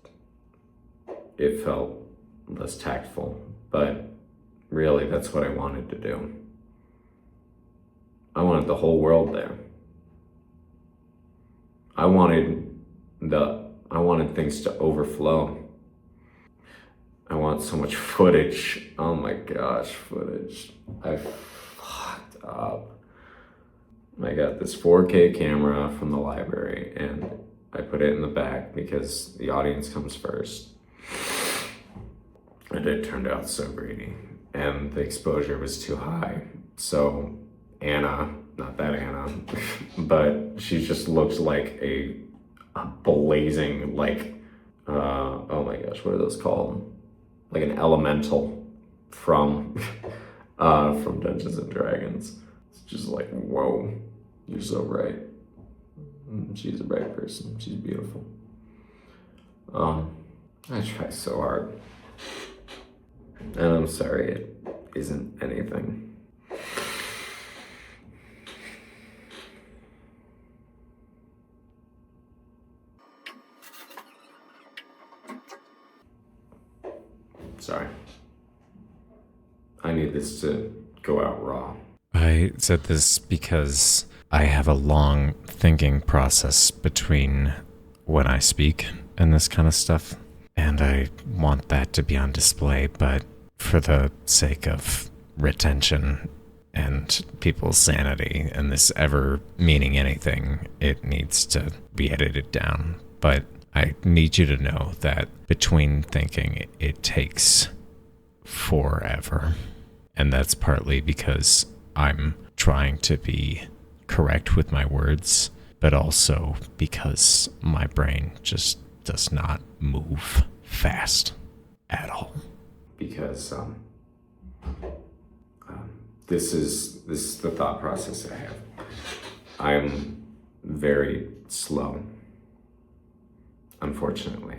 it felt less tactful. But really, that's what I wanted to do. I wanted the whole world there. I wanted things to overflow. I want so much footage. Oh my gosh, footage. I fucked up. I got this 4K camera from the library and I put it in the back because the audience comes first. And it turned out so grainy and the exposure was too high. So Anna, not that Anna, but she just looks like a blazing, like, oh my gosh, what are those called? Like an elemental from Dungeons and Dragons. It's just like, whoa, you're so right. She's a bright person. She's beautiful. I try so hard. And I'm sorry it isn't anything. Sorry. I need this to go out raw. I said this because I have a long thinking process between when I speak and this kind of stuff. And I want that to be on display, but for the sake of retention and people's sanity and this ever meaning anything, it needs to be edited down. But I need you to know that between thinking, it takes forever. And that's partly because I'm trying to be correct with my words, but also because my brain just does not move fast at all. Because this is the thought process I have. I'm very slow, unfortunately,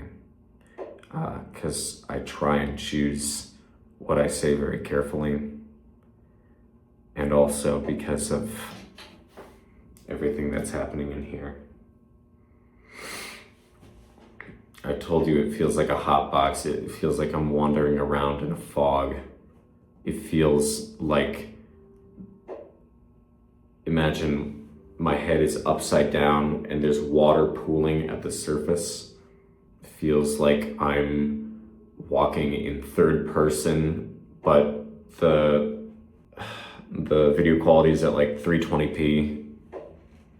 because I try and choose what I say very carefully, and also because of everything that's happening in here. I told you it feels like a hot box. It feels like I'm wandering around in a fog. It feels like, imagine my head is upside down and there's water pooling at the surface. It feels like I'm walking in third person, but the video quality is at like 320p.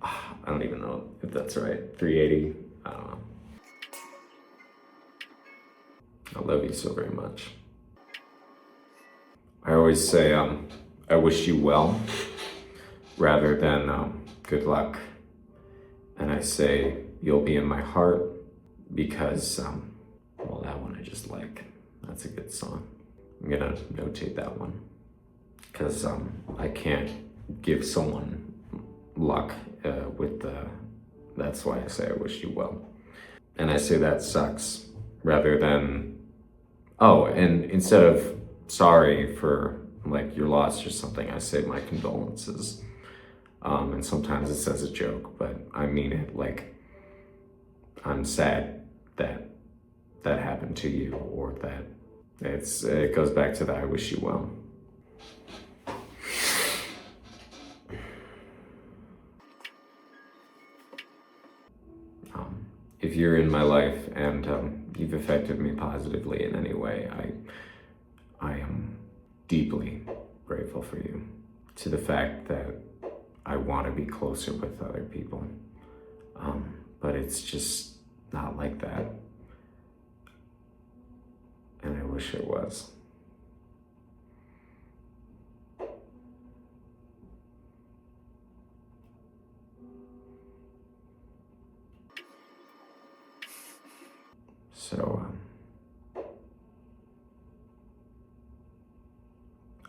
I don't even know if that's right. 380, I don't know. I love you so very much. I always say, I wish you well, rather than good luck. And I say, you'll be in my heart, because, well, that one I just like. That's a good song. I'm gonna notate that one. Because I can't give someone luck with the, that's why I say I wish you well. And I say that sucks, rather than, oh, and instead of sorry for like your loss or something, I say my condolences. And sometimes it's as a joke, but I mean it like, I'm sad that that happened to you, or that it goes back to that I wish you well. If you're in my life and you've affected me positively in any way, I am deeply grateful for you. To the fact that I want to be closer with other people, but it's just not like that, and I wish it was. So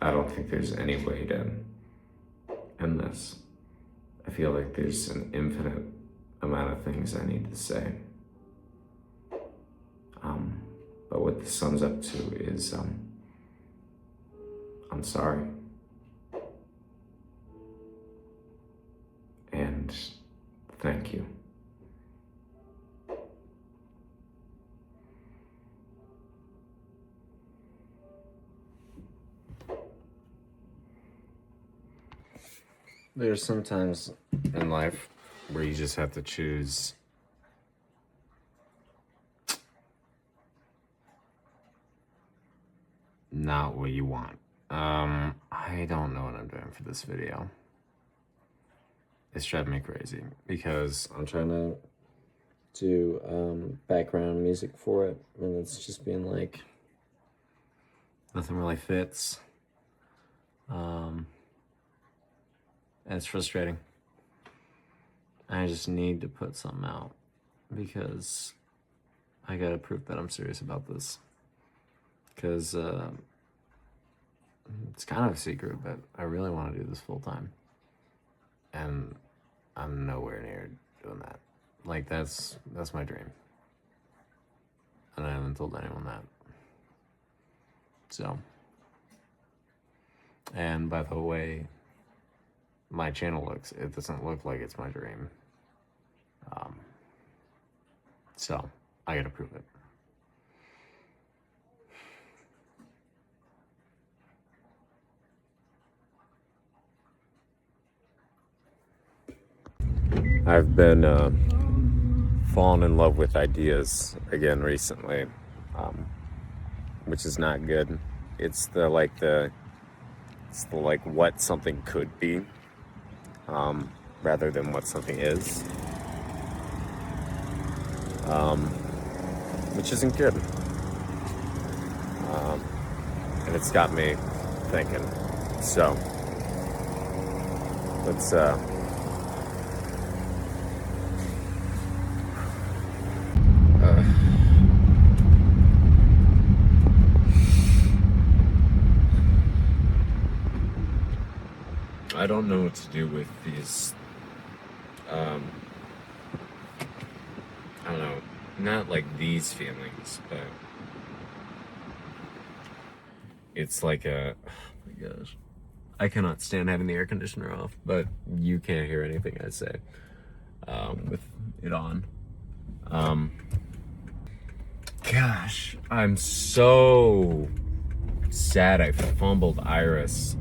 I don't think there's any way to end this. I feel like there's an infinite amount of things I need to say. But what this sums up to is, I'm sorry. And thank you. There's sometimes in life where you just have to choose not what you want. I don't know what I'm doing for this video. It's driving me crazy because I'm trying to do background music for it, and it's just being like nothing really fits. And it's frustrating. I just need to put something out because I gotta prove that I'm serious about this. Because it's kind of a secret, but I really want to do this full time. And I'm nowhere near doing that. Like, that's my dream. And I haven't told anyone that. So. And by the way my channel looks, it doesn't look like it's my dream. So, I gotta prove it. I've been falling in love with ideas again recently, which is not good. It's the what something could be, rather than what something is, which isn't good. And it's got me thinking. So let's I don't know what to do with these, I don't know, not like these feelings, but it's like oh my gosh. I cannot stand having the air conditioner off, but you can't hear anything I say, with it on. Gosh, I'm so sad I fumbled Iris.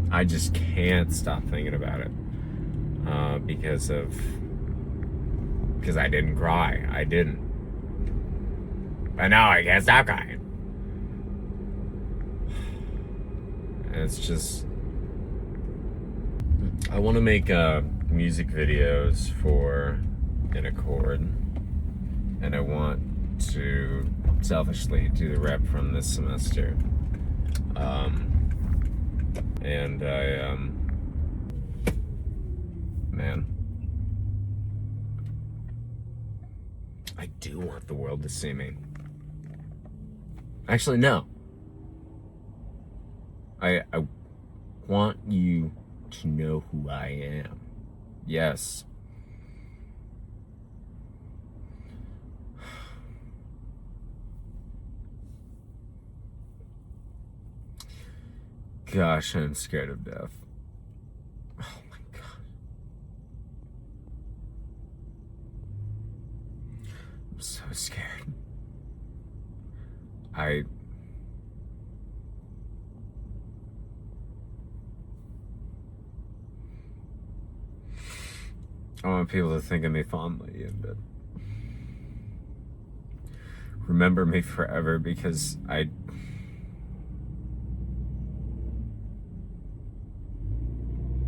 I just can't stop thinking about it because I didn't cry. I didn't. But now I can't stop crying. And it's just, I want to make music videos for an Accord, and I want to selfishly do the rep from this semester. And man, I do want the world to see me. Actually, no. I want you to know who I am. Yes. Gosh, I'm scared of death. Oh my God. I'm so scared. I want people to think of me fondly and remember me forever, because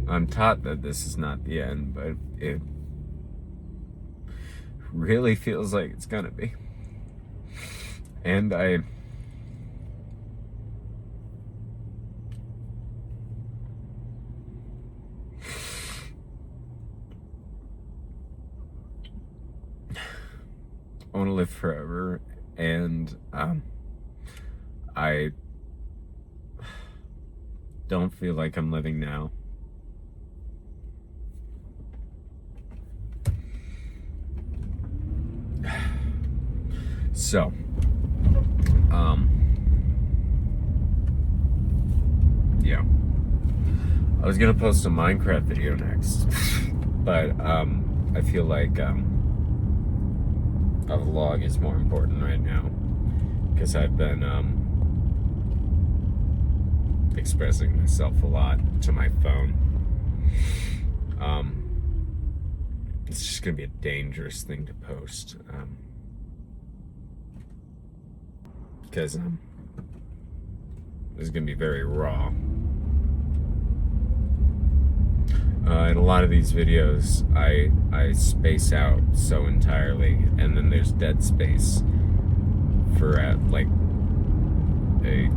I'm taught that this is not the end, but it really feels like it's gonna be. And I want to live forever, and I don't feel like I'm living now. So, yeah. I was gonna post a Minecraft video next, but I feel like a vlog is more important right now because I've been expressing myself a lot to my phone. It's just gonna be a dangerous thing to post because it's gonna be very raw. In a lot of these videos, I space out so entirely, and then there's dead space for like a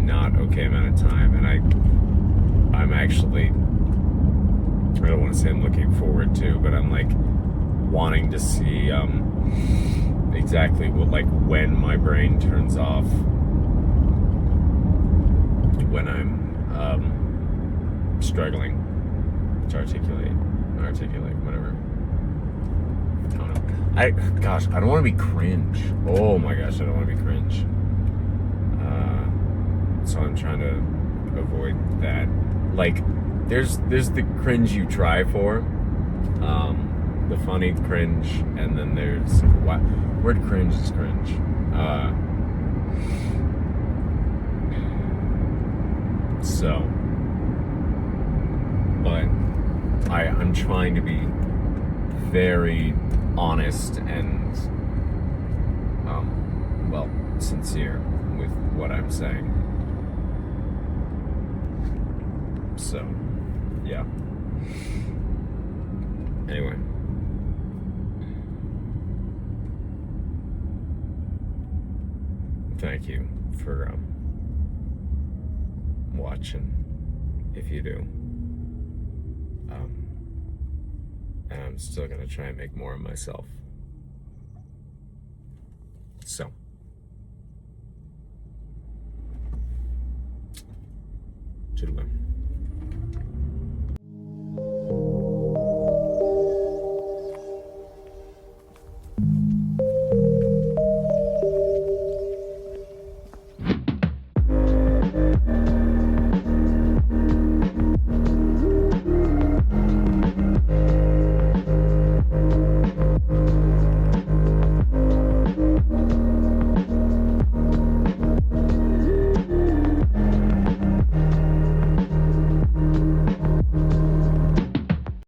not okay amount of time, and I'm actually, I don't want to say I'm looking forward to, but I'm like wanting to see exactly what, like, when my brain turns off, when I'm struggling to articulate, whatever. I don't know. Gosh, I don't want to be cringe. Oh my gosh, I don't want to be cringe. So I'm trying to avoid that. Like, there's the cringe you try for, the funny cringe, and then there's what word cringe is cringe. But I'm trying to be very honest and well, sincere with what I'm saying. So, yeah. Anyway. Thank you for watching, if you do. And I'm still gonna try and make more of myself. So. Toodaloo.